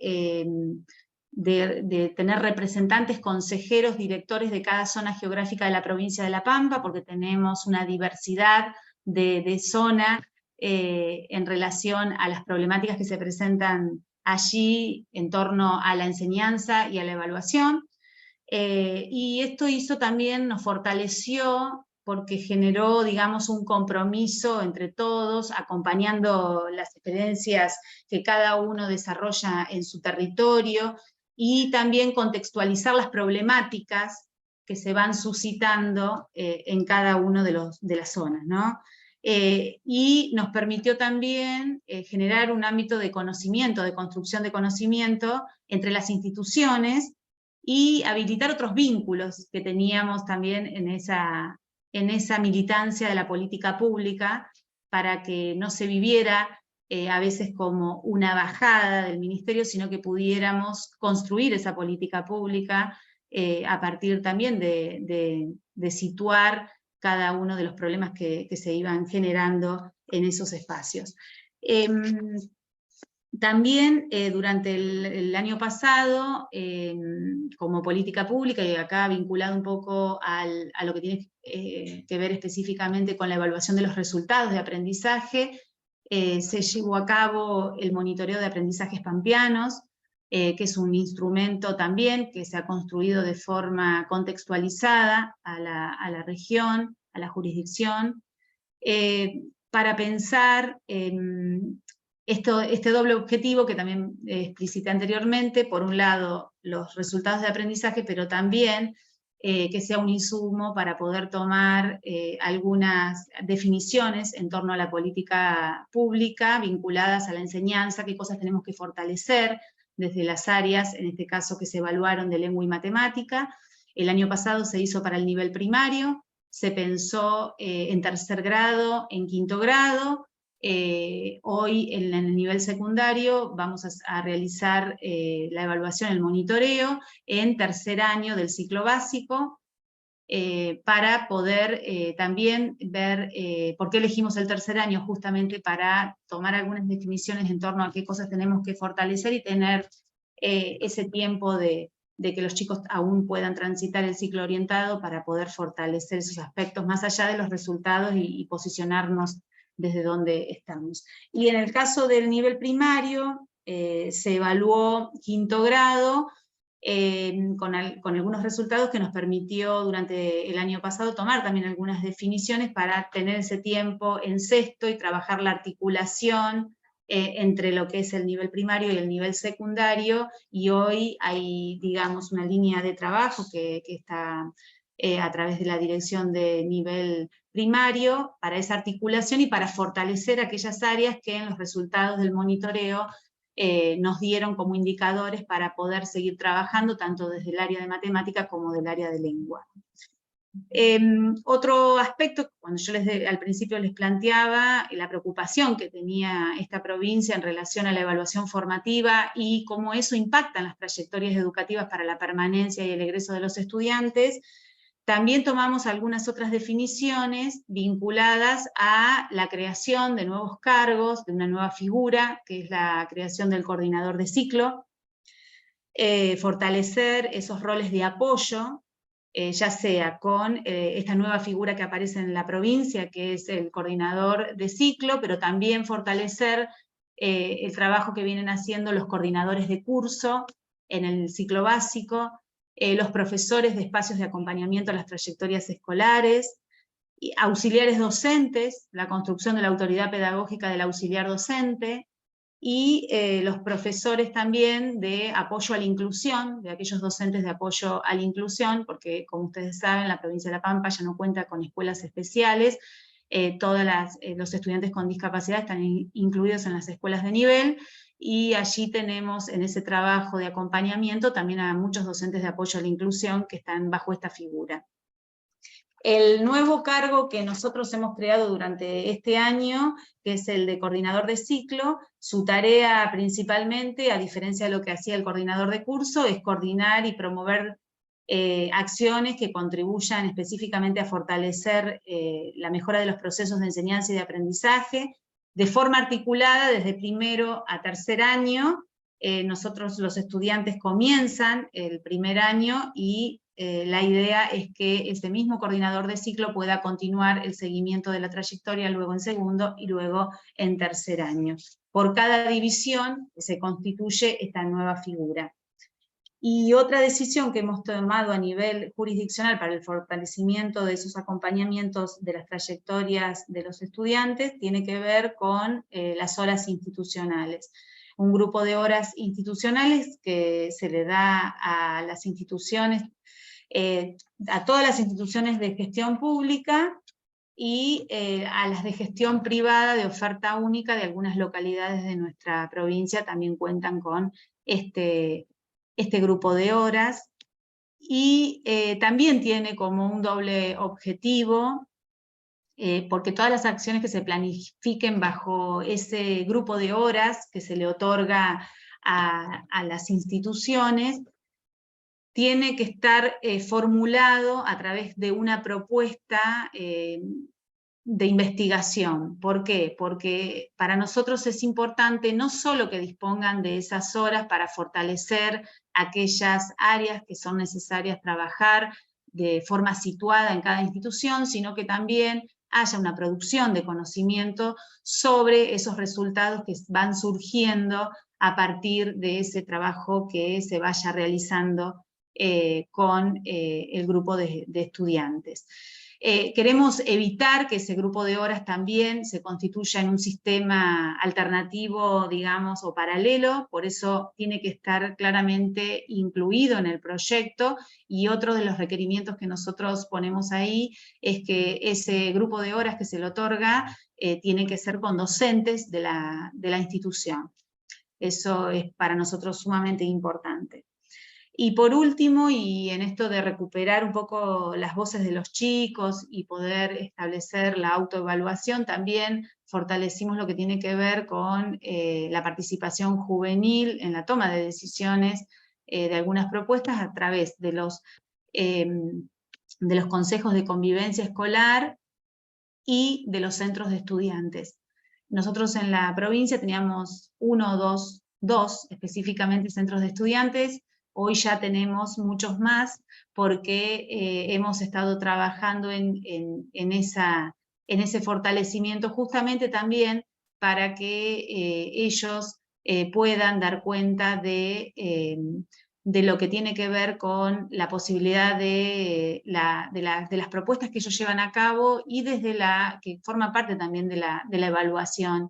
tener representantes, consejeros, directores de cada zona geográfica de la provincia de La Pampa, porque tenemos una diversidad de zona en relación a las problemáticas que se presentan allí en torno a la enseñanza y a la evaluación. Y esto hizo también, nos fortaleció porque generó, digamos, un compromiso entre todos, acompañando las experiencias que cada uno desarrolla en su territorio, y también contextualizar las problemáticas que se van suscitando en cada uno de las zonas, ¿no? Y nos permitió también generar un ámbito de conocimiento, de construcción de conocimiento entre las instituciones, y habilitar otros vínculos que teníamos también en esa militancia de la política pública, para que no se viviera a veces como una bajada del ministerio, sino que pudiéramos construir esa política pública a partir también de situar cada uno de los problemas que se iban generando en esos espacios. También durante el año pasado, como política pública, y acá vinculado un poco a lo que tiene que ver específicamente con la evaluación de los resultados de aprendizaje, se llevó a cabo el monitoreo de aprendizajes pampeanos, que es un instrumento también que se ha construido de forma contextualizada a la región, a la jurisdicción, para pensar este doble objetivo que también explicité anteriormente: por un lado los resultados de aprendizaje, pero también que sea un insumo para poder tomar algunas definiciones en torno a la política pública vinculadas a la enseñanza, qué cosas tenemos que fortalecer desde las áreas, en este caso que se evaluaron, de lengua y matemática. El año pasado se hizo para el nivel primario, se pensó en tercer grado, en quinto grado. Hoy en el nivel secundario vamos a realizar la evaluación, el monitoreo, en tercer año del ciclo básico, para poder también ver por qué elegimos el tercer año, justamente para tomar algunas definiciones en torno a qué cosas tenemos que fortalecer y tener ese tiempo de que los chicos aún puedan transitar el ciclo orientado, para poder fortalecer esos aspectos más allá de los resultados y posicionarnos desde donde estamos. Y en el caso del nivel primario, se evaluó quinto grado, con algunos resultados que nos permitió durante el año pasado tomar también algunas definiciones para tener ese tiempo en sexto y trabajar la articulación entre lo que es el nivel primario y el nivel secundario, y hoy hay, digamos, una línea de trabajo que está a través de la dirección de nivel primario para esa articulación y para fortalecer aquellas áreas que en los resultados del monitoreo nos dieron como indicadores para poder seguir trabajando tanto desde el área de matemática como del área de lengua. Otro aspecto, cuando yo al principio les planteaba la preocupación que tenía esta provincia en relación a la evaluación formativa y cómo eso impacta en las trayectorias educativas para la permanencia y el egreso de los estudiantes, también tomamos algunas otras definiciones vinculadas a la creación de nuevos cargos, de una nueva figura, que es la creación del coordinador de ciclo, fortalecer esos roles de apoyo, ya sea con esta nueva figura que aparece en la provincia, que es el coordinador de ciclo, pero también fortalecer el trabajo que vienen haciendo los coordinadores de curso en el ciclo básico, los profesores de espacios de acompañamiento a las trayectorias escolares, y auxiliares docentes, la construcción de la autoridad pedagógica del auxiliar docente, y los profesores también de apoyo a la inclusión, de aquellos docentes de apoyo a la inclusión, porque como ustedes saben, la provincia de La Pampa ya no cuenta con escuelas especiales, todos los estudiantes con discapacidad están incluidos en las escuelas de nivel, y allí tenemos en ese trabajo de acompañamiento también a muchos docentes de apoyo a la inclusión que están bajo esta figura. El nuevo cargo que nosotros hemos creado durante este año, que es el de coordinador de ciclo, su tarea principalmente, a diferencia de lo que hacía el coordinador de curso, es coordinar y promover acciones que contribuyan específicamente a fortalecer la mejora de los procesos de enseñanza y de aprendizaje, de forma articulada desde primero a tercer año. Nosotros los estudiantes comienzan el primer año y la idea es que ese mismo coordinador de ciclo pueda continuar el seguimiento de la trayectoria luego en segundo y luego en tercer año. Por cada división se constituye esta nueva figura. Y otra decisión que hemos tomado a nivel jurisdiccional para el fortalecimiento de esos acompañamientos de las trayectorias de los estudiantes tiene que ver con las horas institucionales. Un grupo de horas institucionales que se le da a las instituciones, a todas las instituciones de gestión pública y a las de gestión privada de oferta única de algunas localidades de nuestra provincia también cuentan con este grupo de horas, y también tiene como un doble objetivo, porque todas las acciones que se planifiquen bajo ese grupo de horas que se le otorga a las instituciones, tiene que estar formulado a través de una propuesta de investigación. ¿Por qué? Porque para nosotros es importante no solo que dispongan de esas horas para fortalecer aquellas áreas que son necesarias trabajar de forma situada en cada institución, sino que también haya una producción de conocimiento sobre esos resultados que van surgiendo a partir de ese trabajo que se vaya realizando con el grupo de estudiantes. Queremos evitar que ese grupo de horas también se constituya en un sistema alternativo, digamos, o paralelo, por eso tiene que estar claramente incluido en el proyecto, y otro de los requerimientos que nosotros ponemos ahí es que ese grupo de horas que se le otorga tiene que ser con docentes de la institución. Eso es para nosotros sumamente importante. Y por último, y en esto de recuperar un poco las voces de los chicos y poder establecer la autoevaluación, también fortalecimos lo que tiene que ver con la participación juvenil en la toma de decisiones de algunas propuestas a través de los consejos de convivencia escolar y de los centros de estudiantes. Nosotros en la provincia teníamos uno o dos específicamente centros de estudiantes. Hoy ya tenemos muchos más porque hemos estado trabajando en ese fortalecimiento justamente también para que ellos puedan dar cuenta de lo que tiene que ver con la posibilidad de las propuestas que ellos llevan a cabo y desde que forma parte también de la evaluación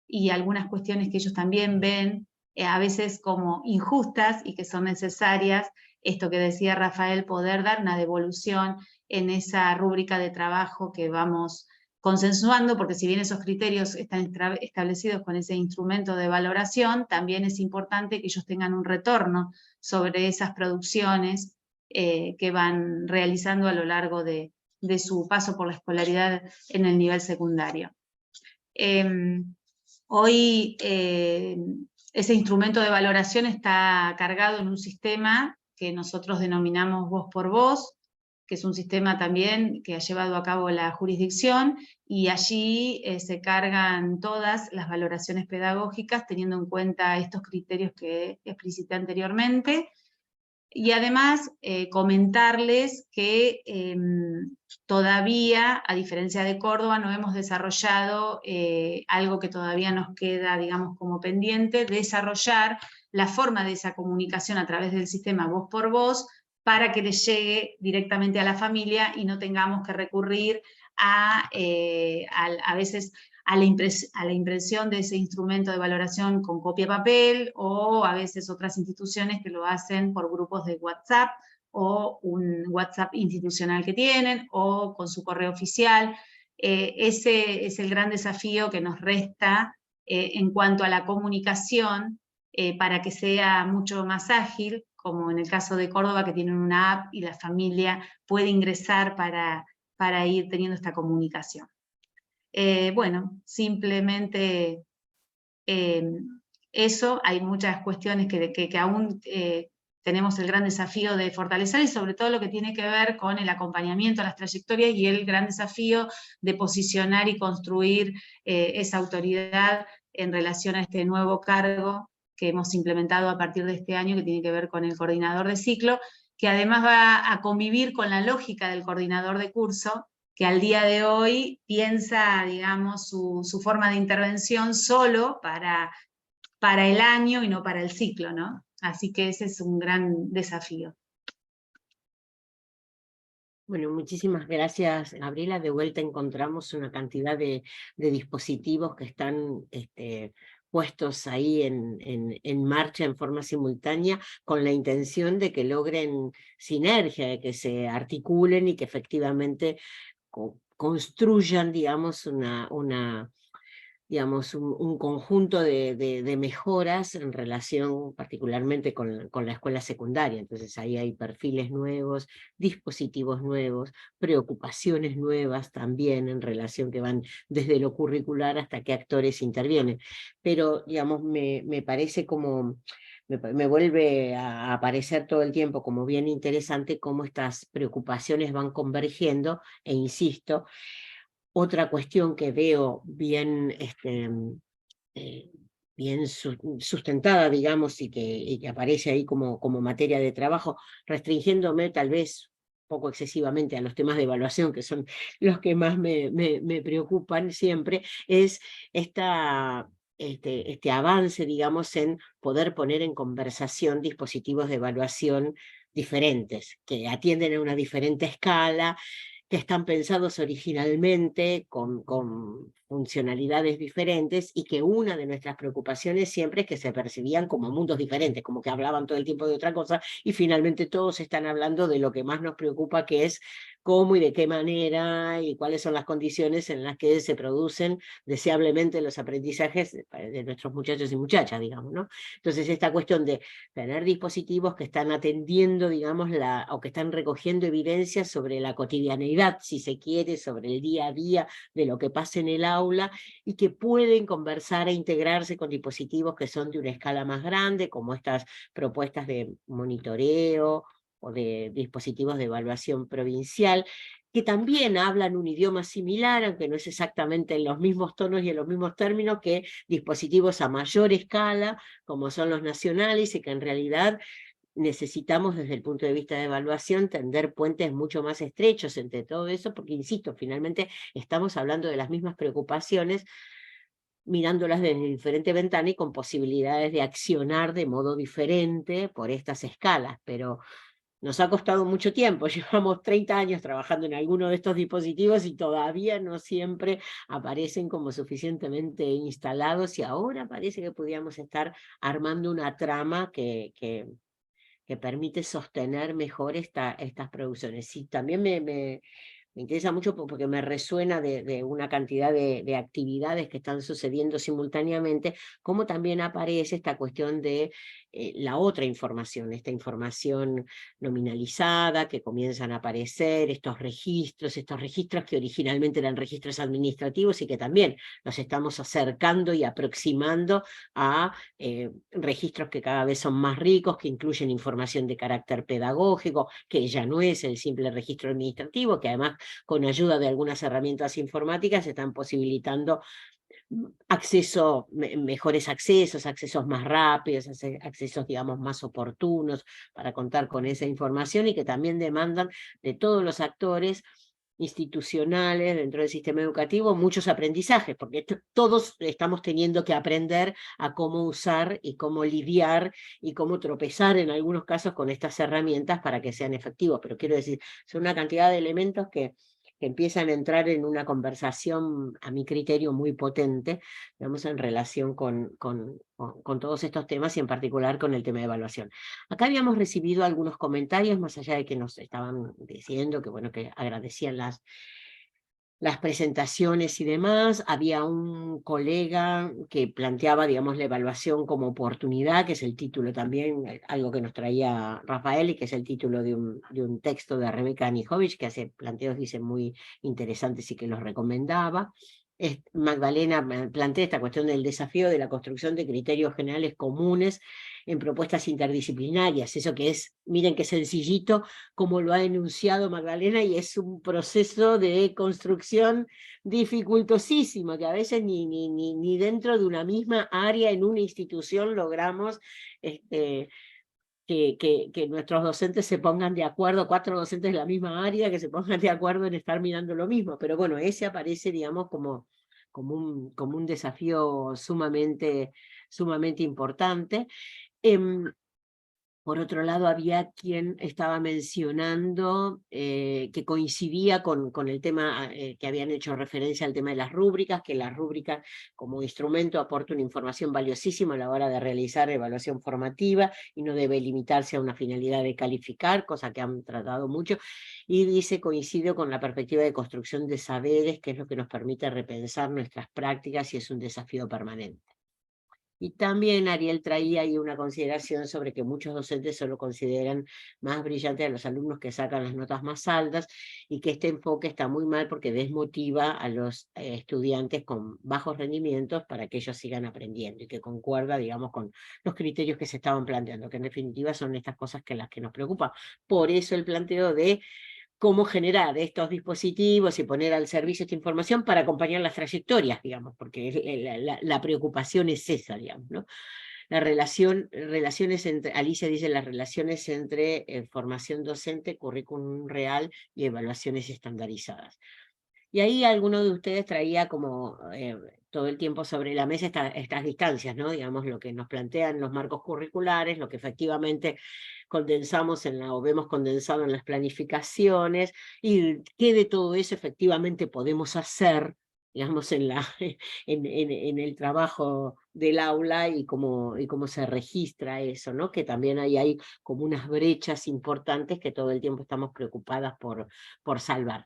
y algunas cuestiones que ellos también ven a veces como injustas y que son necesarias, esto que decía Rafael, poder dar una devolución en esa rúbrica de trabajo que vamos consensuando, porque si bien esos criterios están establecidos con ese instrumento de valoración, también es importante que ellos tengan un retorno sobre esas producciones que van realizando a lo largo de su paso por la escolaridad en el nivel secundario. Hoy ese instrumento de valoración está cargado en un sistema que nosotros denominamos Voz por Voz, que es un sistema también que ha llevado a cabo la jurisdicción, y allí se cargan todas las valoraciones pedagógicas teniendo en cuenta estos criterios que explicité anteriormente. Y además comentarles que todavía, a diferencia de Córdoba, no hemos desarrollado algo que todavía nos queda, digamos, como pendiente, desarrollar la forma de esa comunicación a través del sistema Voz por Voz para que les llegue directamente a la familia y no tengamos que recurrir a veces a la impresión de ese instrumento de valoración con copia papel, o a veces otras instituciones que lo hacen por grupos de WhatsApp, o un WhatsApp institucional que tienen, o con su correo oficial. Ese es el gran desafío que nos resta en cuanto a la comunicación, para que sea mucho más ágil, como en el caso de Córdoba, que tienen una app y la familia puede ingresar para ir teniendo esta comunicación. Bueno, simplemente eso. Hay muchas cuestiones que aún tenemos el gran desafío de fortalecer, y sobre todo lo que tiene que ver con el acompañamiento a las trayectorias y el gran desafío de posicionar y construir esa autoridad en relación a este nuevo cargo que hemos implementado a partir de este año, que tiene que ver con el coordinador de ciclo, que además va a convivir con la lógica del coordinador de curso, que al día de hoy piensa, digamos, su forma de intervención solo para el año y no para el ciclo, ¿no? Así que ese es un gran desafío. Bueno, muchísimas gracias, Gabriela. De vuelta encontramos una cantidad de dispositivos que están puestos ahí en marcha en forma simultánea, con la intención de que logren sinergia, de que se articulen y que efectivamente construyan, digamos, digamos, un conjunto de mejoras en relación particularmente con la escuela secundaria. Entonces ahí hay perfiles nuevos, dispositivos nuevos, preocupaciones nuevas también en relación que van desde lo curricular hasta qué actores intervienen. Pero, digamos, me parece como... Me vuelve a aparecer todo el tiempo como bien interesante cómo estas preocupaciones van convergiendo, e insisto, otra cuestión que veo bien, eh, bien sustentada, digamos, y que aparece ahí como materia de trabajo, restringiéndome tal vez poco excesivamente a los temas de evaluación, que son los que más me preocupan siempre, es este avance, digamos, en poder poner en conversación dispositivos de evaluación diferentes, que atienden a una diferente escala, que están pensados originalmente con funcionalidades diferentes, y que una de nuestras preocupaciones siempre es que se percibían como mundos diferentes, como que hablaban todo el tiempo de otra cosa, y finalmente todos están hablando de lo que más nos preocupa, que es cómo y de qué manera y cuáles son las condiciones en las que se producen deseablemente los aprendizajes de nuestros muchachos y muchachas, digamos, ¿no? Entonces esta cuestión de tener dispositivos que están atendiendo, digamos, o que están recogiendo evidencias sobre la cotidianeidad, si se quiere, sobre el día a día de lo que pasa en el aula, y que pueden conversar e integrarse con dispositivos que son de una escala más grande, como estas propuestas de monitoreo o de dispositivos de evaluación provincial, que también hablan un idioma similar, aunque no es exactamente en los mismos tonos y en los mismos términos, que dispositivos a mayor escala, como son los nacionales, y que en realidad necesitamos desde el punto de vista de evaluación tender puentes mucho más estrechos entre todo eso, porque insisto, finalmente estamos hablando de las mismas preocupaciones, mirándolas desde diferente ventana y con posibilidades de accionar de modo diferente por estas escalas, pero nos ha costado mucho tiempo, llevamos 30 años trabajando en alguno de estos dispositivos y todavía no siempre aparecen como suficientemente instalados, y ahora parece que podríamos estar armando una trama que permite sostener mejor estas producciones. Y también me interesa mucho porque me resuena de una cantidad de actividades que están sucediendo simultáneamente, como también aparece esta cuestión de la otra información, esta información nominalizada que comienzan a aparecer, estos registros que originalmente eran registros administrativos y que también nos estamos acercando y aproximando a registros que cada vez son más ricos, que incluyen información de carácter pedagógico, que ya no es el simple registro administrativo, que además con ayuda de algunas herramientas informáticas están posibilitando mejores accesos más rápidos, accesos, digamos, más oportunos para contar con esa información, y que también demandan de todos los actores institucionales dentro del sistema educativo muchos aprendizajes, porque todos estamos teniendo que aprender a cómo usar y cómo lidiar y cómo tropezar en algunos casos con estas herramientas para que sean efectivos. Pero quiero decir, son una cantidad de elementos que empiezan a entrar en una conversación, a mi criterio, muy potente, digamos, en relación con todos estos temas, y en particular con el tema de evaluación. Acá habíamos recibido algunos comentarios, más allá de que nos estaban diciendo que, bueno, que agradecían las presentaciones y demás. Había un colega que planteaba, digamos, la evaluación como oportunidad, que es el título también, algo que nos traía Rafael, y que es el título de un texto de Rebeca Anijovic, que hace planteos, dice, muy interesantes y que los recomendaba. Magdalena plantea esta cuestión del desafío de la construcción de criterios generales comunes en propuestas interdisciplinarias. Eso que es, miren qué sencillito como lo ha enunciado Magdalena, y es un proceso de construcción dificultosísimo, que a veces ni dentro de una misma área en una institución logramos que nuestros docentes se pongan de acuerdo, 4 docentes de la misma área, que se pongan de acuerdo en estar mirando lo mismo. Pero bueno, ese aparece, digamos, como un desafío sumamente importante. Por otro lado, había quien estaba mencionando que coincidía con el tema que habían hecho referencia al tema de las rúbricas, que las rúbricas como instrumento aporta una información valiosísima a la hora de realizar evaluación formativa y no debe limitarse a una finalidad de calificar, cosa que han tratado mucho. Y dice, coincido con la perspectiva de construcción de saberes, que es lo que nos permite repensar nuestras prácticas y es un desafío permanente. Y también Ariel traía ahí una consideración sobre que muchos docentes solo consideran más brillantes a los alumnos que sacan las notas más altas y que este enfoque está muy mal porque desmotiva a los estudiantes con bajos rendimientos para que ellos sigan aprendiendo y que concuerda, digamos, con los criterios que se estaban planteando, que en definitiva son estas cosas que las que nos preocupan. Por eso el planteo de cómo generar estos dispositivos y poner al servicio esta información para acompañar las trayectorias, digamos, porque la preocupación es esa, digamos, ¿no? Relaciones entre, Alicia dice, las relaciones entre formación docente, currículum real y evaluaciones estandarizadas. Y ahí alguno de ustedes traía como todo el tiempo sobre la mesa estas distancias, ¿no? Digamos, lo que nos plantean los marcos curriculares, lo que efectivamente condensamos o vemos condensado en las planificaciones, y qué de todo eso efectivamente podemos hacer, digamos, en el trabajo del aula y cómo se registra eso, ¿no? Que también hay como unas brechas importantes que todo el tiempo estamos preocupadas por salvar.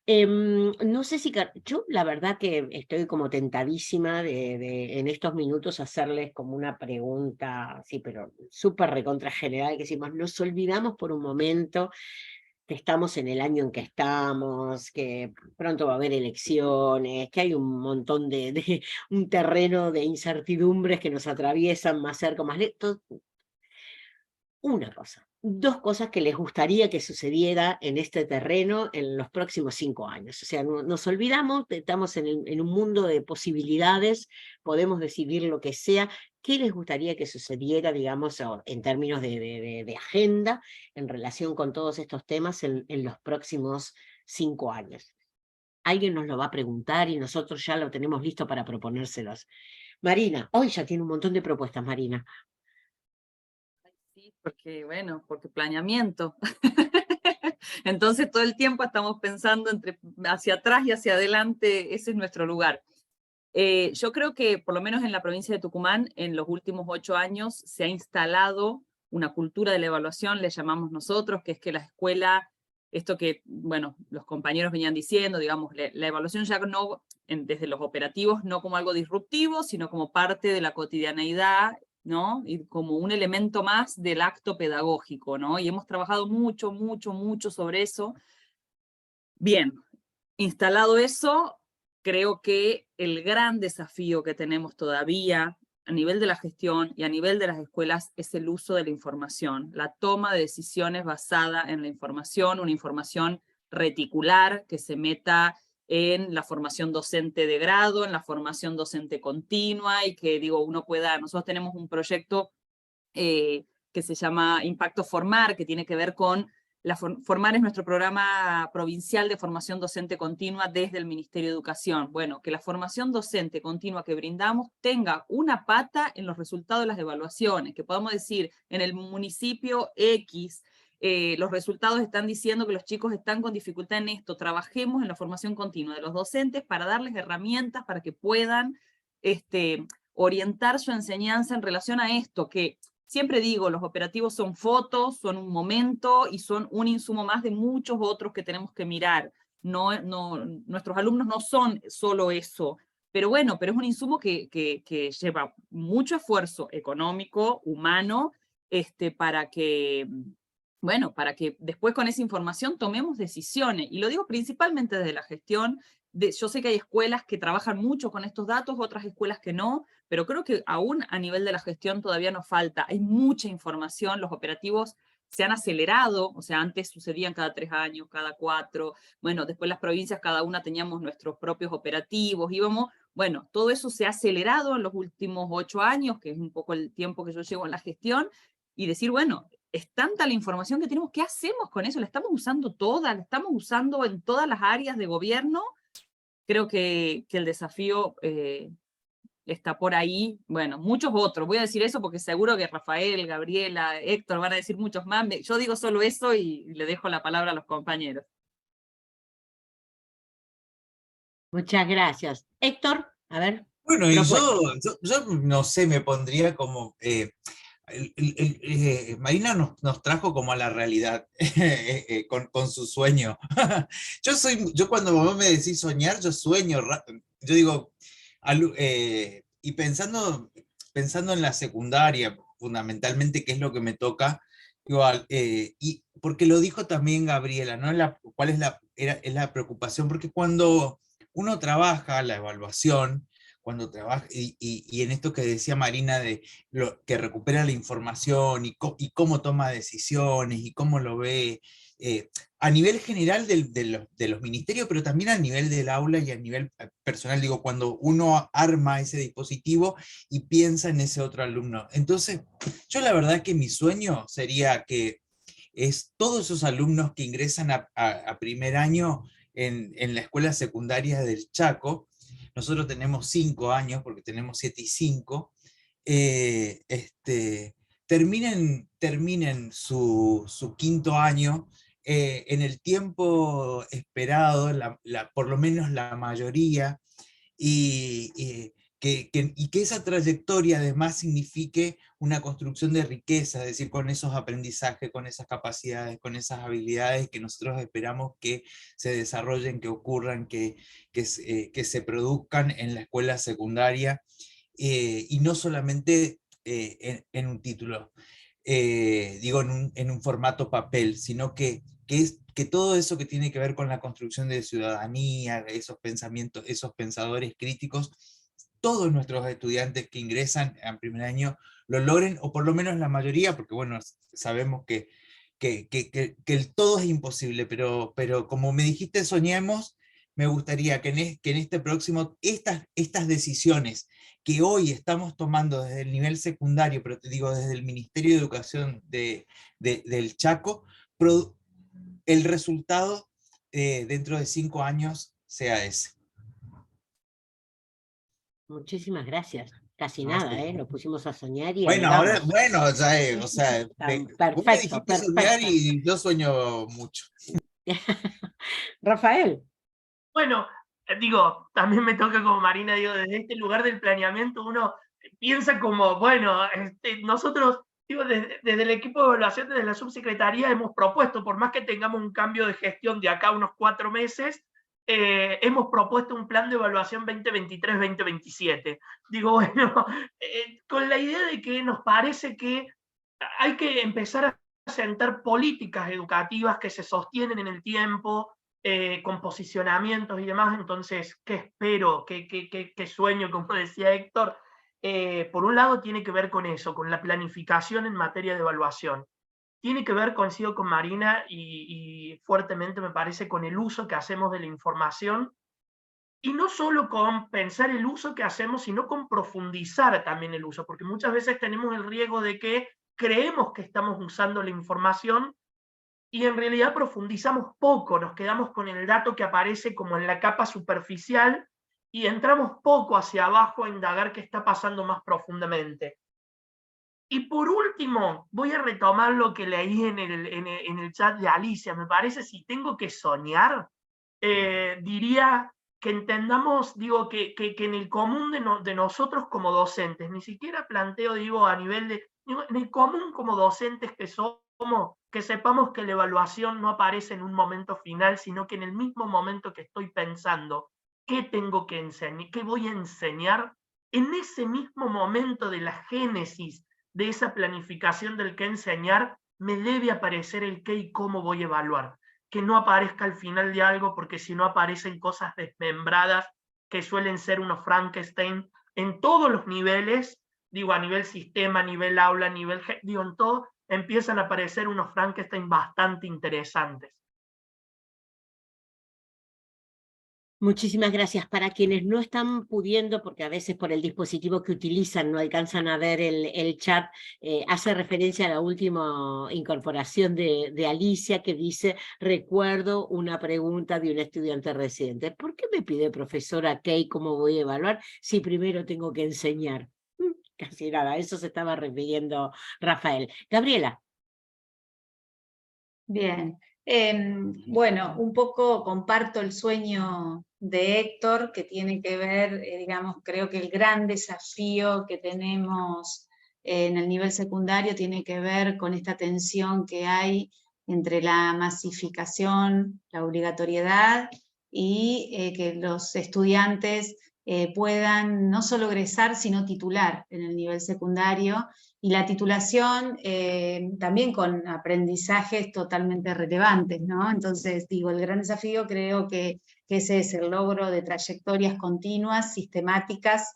No sé si, yo la verdad que estoy como tentadísima de en estos minutos hacerles como una pregunta, sí, pero súper recontra general, que decimos, nos olvidamos por un momento que estamos en el año en que estamos, que pronto va a haber elecciones, que hay un montón un terreno de incertidumbres que nos atraviesan más cerca, más lejos. Una cosa, dos cosas que les gustaría que sucediera en este terreno en los próximos 5 años. O sea, nos olvidamos, estamos en un mundo de posibilidades, podemos decidir lo que sea. ¿Qué les gustaría que sucediera, digamos, en términos de agenda en relación con todos estos temas en los próximos 5 años? Alguien nos lo va a preguntar y nosotros ya lo tenemos listo para proponérselos. Marina, hoy ya tiene un montón de propuestas, Marina. Sí, porque, bueno, porque planeamiento. Entonces todo el tiempo estamos pensando hacia atrás y hacia adelante, ese es nuestro lugar. Yo creo que, por lo menos en la provincia de Tucumán, en los últimos 8 años se ha instalado una cultura de la evaluación, le llamamos nosotros, que es que la escuela, esto que, bueno, los compañeros venían diciendo, digamos, la evaluación ya no, desde los operativos, no como algo disruptivo, sino como parte de la cotidianeidad, ¿no? Y como un elemento más del acto pedagógico, ¿no? Y hemos trabajado mucho, mucho, mucho sobre eso. Bien, instalado eso, creo que el gran desafío que tenemos todavía a nivel de la gestión y a nivel de las escuelas es el uso de la información, la toma de decisiones basada en la información, una información reticular que se meta en la formación docente de grado, en la formación docente continua y que, digo, nosotros tenemos un proyecto que se llama Impacto Formar, que tiene que ver con Formar es nuestro programa provincial de formación docente continua desde el Ministerio de Educación. Bueno, que la formación docente continua que brindamos tenga una pata en los resultados de las evaluaciones, que podamos decir, en el municipio X, los resultados están diciendo que los chicos están con dificultad en esto, trabajemos en la formación continua de los docentes para darles herramientas para que puedan orientar su enseñanza en relación a esto, que siempre digo, los operativos son fotos, son un momento y son un insumo más de muchos otros que tenemos que mirar. Nuestros alumnos no son solo eso, pero bueno, pero es un insumo que lleva mucho esfuerzo económico, humano, para que, bueno, para que después con esa información tomemos decisiones. Y lo digo principalmente desde la gestión. Yo sé que hay escuelas que trabajan mucho con estos datos, otras escuelas que no, pero creo que aún a nivel de la gestión todavía nos falta. Hay mucha información, los operativos se han acelerado, o sea, antes sucedían cada 3 años, cada 4, bueno, después las provincias cada una teníamos nuestros propios operativos, bueno, todo eso se ha acelerado en los últimos 8 años, que es un poco el tiempo que yo llevo en la gestión, y decir, bueno, es tanta la información que tenemos, ¿qué hacemos con eso? ¿La estamos usando toda? ¿La estamos usando en todas las áreas de gobierno? Creo que el desafío está por ahí, bueno, muchos otros. Voy a decir eso porque seguro que Rafael, Gabriela, Héctor van a decir muchos más. Yo digo solo eso y le dejo la palabra a los compañeros. Muchas gracias. Héctor, a ver. Bueno, y propuesta. yo no sé, me pondría como... Marina nos trajo como a la realidad con su sueño. Yo cuando vos me decís soñar, yo sueño, yo digo, y pensando en la secundaria, fundamentalmente, que es lo que me toca, igual, y porque lo dijo también Gabriela, ¿no? ¿Cuál es es la preocupación? Porque cuando uno trabaja la evaluación, cuando trabaja, y en esto que decía Marina de que recupera la información y cómo toma decisiones y cómo lo ve a nivel general de los ministerios, pero también a nivel del aula y a nivel personal, digo, cuando uno arma ese dispositivo y piensa en ese otro alumno. Entonces, yo la verdad que mi sueño sería que todos esos alumnos que ingresan a primer año en la escuela secundaria del Chaco. Nosotros tenemos 5 años, porque tenemos 7 y 5, terminen su quinto año en el tiempo esperado, por lo menos la mayoría, y que esa trayectoria además signifique una construcción de riqueza, es decir, con esos aprendizajes, con esas capacidades, con esas habilidades que nosotros esperamos que se desarrollen, que ocurran, que se produzcan en la escuela secundaria, y no solamente en un título, digo, en un formato papel, sino que todo eso que tiene que ver con la construcción de ciudadanía, esos pensamientos, esos pensadores críticos, todos nuestros estudiantes que ingresan en primer año lo logren, o por lo menos la mayoría, porque bueno, sabemos que el todo es imposible, pero como me dijiste, soñemos. Me gustaría que en este próximo, estas decisiones que hoy estamos tomando desde el nivel secundario, pero te digo, desde el Ministerio de Educación del Chaco, el resultado dentro de 5 años sea ese. Muchísimas gracias. Casi No, nada, sí. Nos pusimos a soñar y ahí Bueno, ahora, vamos. bueno, o sea, vos me Perfecto, dijiste soñar perfecto. y yo sueño mucho. Rafael. Bueno, digo, también me toca como Marina, digo, desde este lugar del planeamiento uno piensa como, bueno, nosotros, digo, desde el equipo de evaluación, desde la subsecretaría, hemos propuesto, por más que tengamos un cambio de gestión de acá a unos 4 meses, hemos propuesto un plan de evaluación 2023-2027. Digo, bueno, con la idea de que nos parece que hay que empezar a sentar políticas educativas que se sostienen en el tiempo, con posicionamientos y demás. Entonces, ¿qué espero? ¿Qué sueño? Como decía Héctor. Por un lado tiene que ver con eso, con la planificación en materia de evaluación. Tiene que ver, coincido con Marina, y fuertemente me parece, con el uso que hacemos de la información, y no solo con pensar el uso que hacemos, sino con profundizar también el uso, porque muchas veces tenemos el riesgo de que creemos que estamos usando la información y en realidad profundizamos poco, nos quedamos con el dato que aparece como en la capa superficial y entramos poco hacia abajo a indagar qué está pasando más profundamente. Y por último, voy a retomar lo que leí en el chat de Alicia. Me parece, si tengo que soñar, diría que entendamos, digo, que en el común de nosotros como docentes, ni siquiera planteo, digo, a nivel de, digo, en el común como docentes que somos, que sepamos que la evaluación no aparece en un momento final, sino que en el mismo momento que estoy pensando qué tengo que enseñar, qué voy a enseñar, en ese mismo momento de la génesis de esa planificación del qué enseñar, me debe aparecer el qué y cómo voy a evaluar. Que no aparezca al final de algo, porque si no aparecen cosas desmembradas que suelen ser unos Frankenstein en todos los niveles, digo, a nivel sistema, a nivel aula, a nivel, digo, en todo, empiezan a aparecer unos Frankenstein bastante interesantes. Muchísimas gracias. Para quienes no están pudiendo, porque a veces por el dispositivo que utilizan no alcanzan a ver el chat, hace referencia a la última incorporación de Alicia, que dice: recuerdo una pregunta de un estudiante residente. ¿Por qué me pide profesora Kay cómo voy a evaluar si primero tengo que enseñar? Casi nada, a eso se estaba refiriendo Rafael. Gabriela. Bien, bueno, un poco comparto el sueño de Héctor, que tiene que ver, digamos, creo que el gran desafío que tenemos en el nivel secundario tiene que ver con esta tensión que hay entre la masificación, la obligatoriedad y que los estudiantes puedan no solo egresar, sino titular en el nivel secundario. Y la titulación también con aprendizajes totalmente relevantes, ¿no? Entonces, digo, el gran desafío creo que ese es el logro de trayectorias continuas, sistemáticas,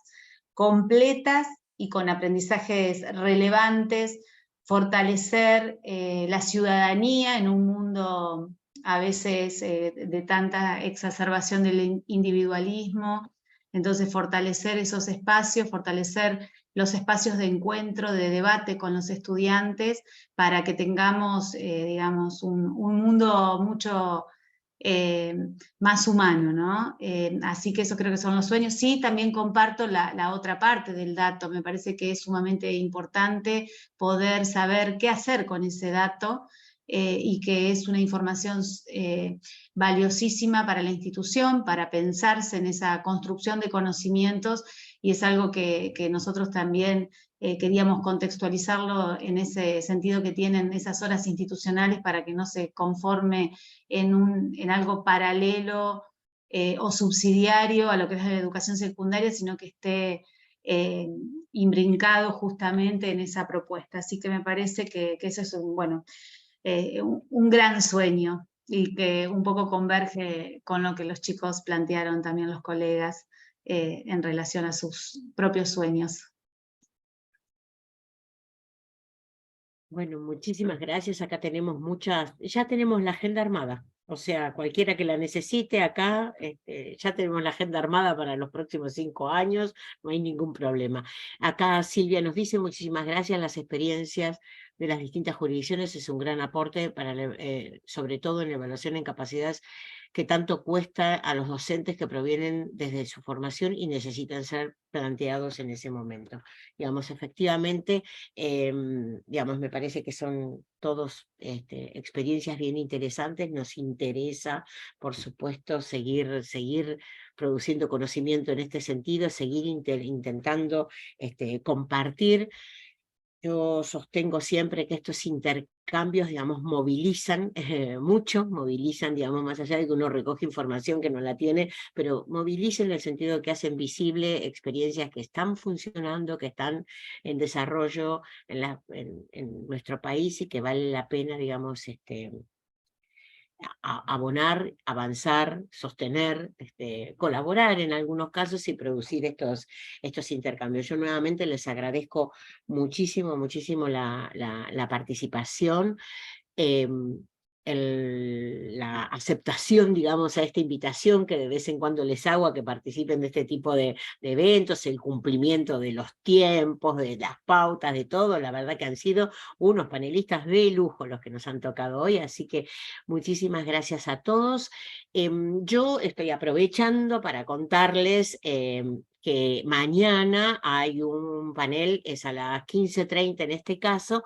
completas y con aprendizajes relevantes, fortalecer la ciudadanía en un mundo a veces de tanta exacerbación del individualismo. Entonces, fortalecer esos espacios, fortalecer los espacios de encuentro, de debate con los estudiantes, para que tengamos, digamos, un mundo mucho más humano, ¿no? Así que eso creo que son los sueños. Sí, también comparto la otra parte del dato. Me parece que es sumamente importante poder saber qué hacer con ese dato, y que es una información valiosísima para la institución, para pensarse en esa construcción de conocimientos, y es algo que nosotros también queríamos contextualizarlo en ese sentido que tienen esas horas institucionales, para que no se conforme en algo paralelo o subsidiario a lo que es la educación secundaria, sino que esté imbrincado justamente en esa propuesta. Así que me parece que eso es un gran sueño, y que un poco converge con lo que los chicos plantearon también, los colegas, en relación a sus propios sueños. Bueno, muchísimas gracias. Acá tenemos ya tenemos la agenda armada. O sea, cualquiera que la necesite acá, ya tenemos la agenda armada para los próximos 5 años, no hay ningún problema. Acá Silvia nos dice: muchísimas gracias, las experiencias de las distintas jurisdicciones es un gran aporte, sobre todo en la evaluación en capacidades que tanto cuesta a los docentes que provienen desde su formación y necesitan ser planteados en ese momento. Digamos, efectivamente, digamos, me parece que son todos experiencias bien interesantes. Nos interesa, por supuesto, seguir produciendo conocimiento en este sentido, seguir intentando compartir. Yo sostengo siempre que estos intercambios, digamos, movilizan mucho, movilizan, digamos, más allá de que uno recoge información que no la tiene, pero movilizan en el sentido de que hacen visible experiencias que están funcionando, que están en desarrollo en nuestro país, y que vale la pena, digamos, abonar, avanzar, sostener, colaborar en algunos casos y producir estos intercambios. Yo nuevamente les agradezco muchísimo, muchísimo la participación. La aceptación, digamos, a esta invitación que de vez en cuando les hago a que participen de este tipo de eventos, el cumplimiento de los tiempos, de las pautas, de todo. La verdad que han sido unos panelistas de lujo los que nos han tocado hoy, así que muchísimas gracias a todos. Yo estoy aprovechando para contarles que mañana hay un panel, es a las 15:30 en este caso.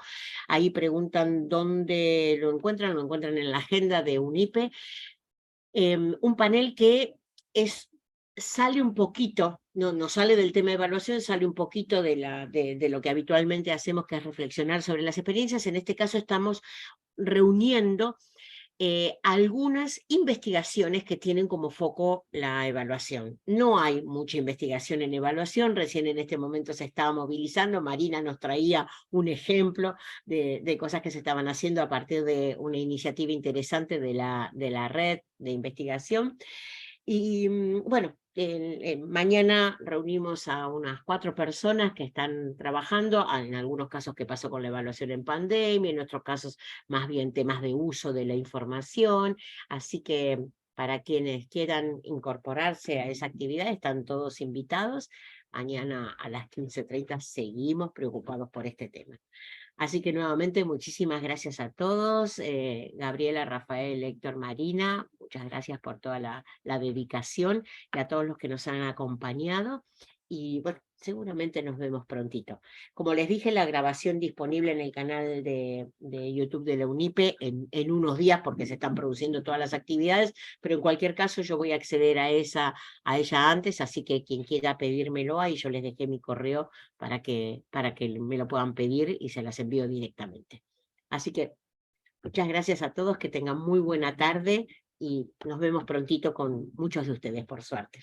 Ahí preguntan dónde lo encuentran en la agenda de UNIPE. Un panel que sale un poquito, no sale del tema de evaluación, sale un poquito de lo que habitualmente hacemos, que es reflexionar sobre las experiencias. En este caso estamos reuniendo algunas investigaciones que tienen como foco la evaluación. No hay mucha investigación en evaluación, recién en este momento se estaba movilizando. Marina nos traía un ejemplo de cosas que se estaban haciendo a partir de una iniciativa interesante de la red de investigación. Y bueno, mañana reunimos a unas 4 personas que están trabajando, en algunos casos qué pasó con la evaluación en pandemia, en otros casos más bien temas de uso de la información, así que para quienes quieran incorporarse a esa actividad, están todos invitados. Mañana a las 15:30 seguimos preocupados por este tema. Así que nuevamente muchísimas gracias a todos, Gabriela, Rafael, Héctor, Marina, muchas gracias por toda la dedicación y a todos los que nos han acompañado. Y bueno, seguramente nos vemos prontito. Como les dije, la grabación disponible en el canal de YouTube de la UNIPE en unos días, porque se están produciendo todas las actividades, pero en cualquier caso yo voy a acceder a ella antes, así que quien quiera pedírmelo, ahí yo les dejé mi correo para que me lo puedan pedir y se las envío directamente. Así que muchas gracias a todos, que tengan muy buena tarde y nos vemos prontito con muchos de ustedes, por suerte.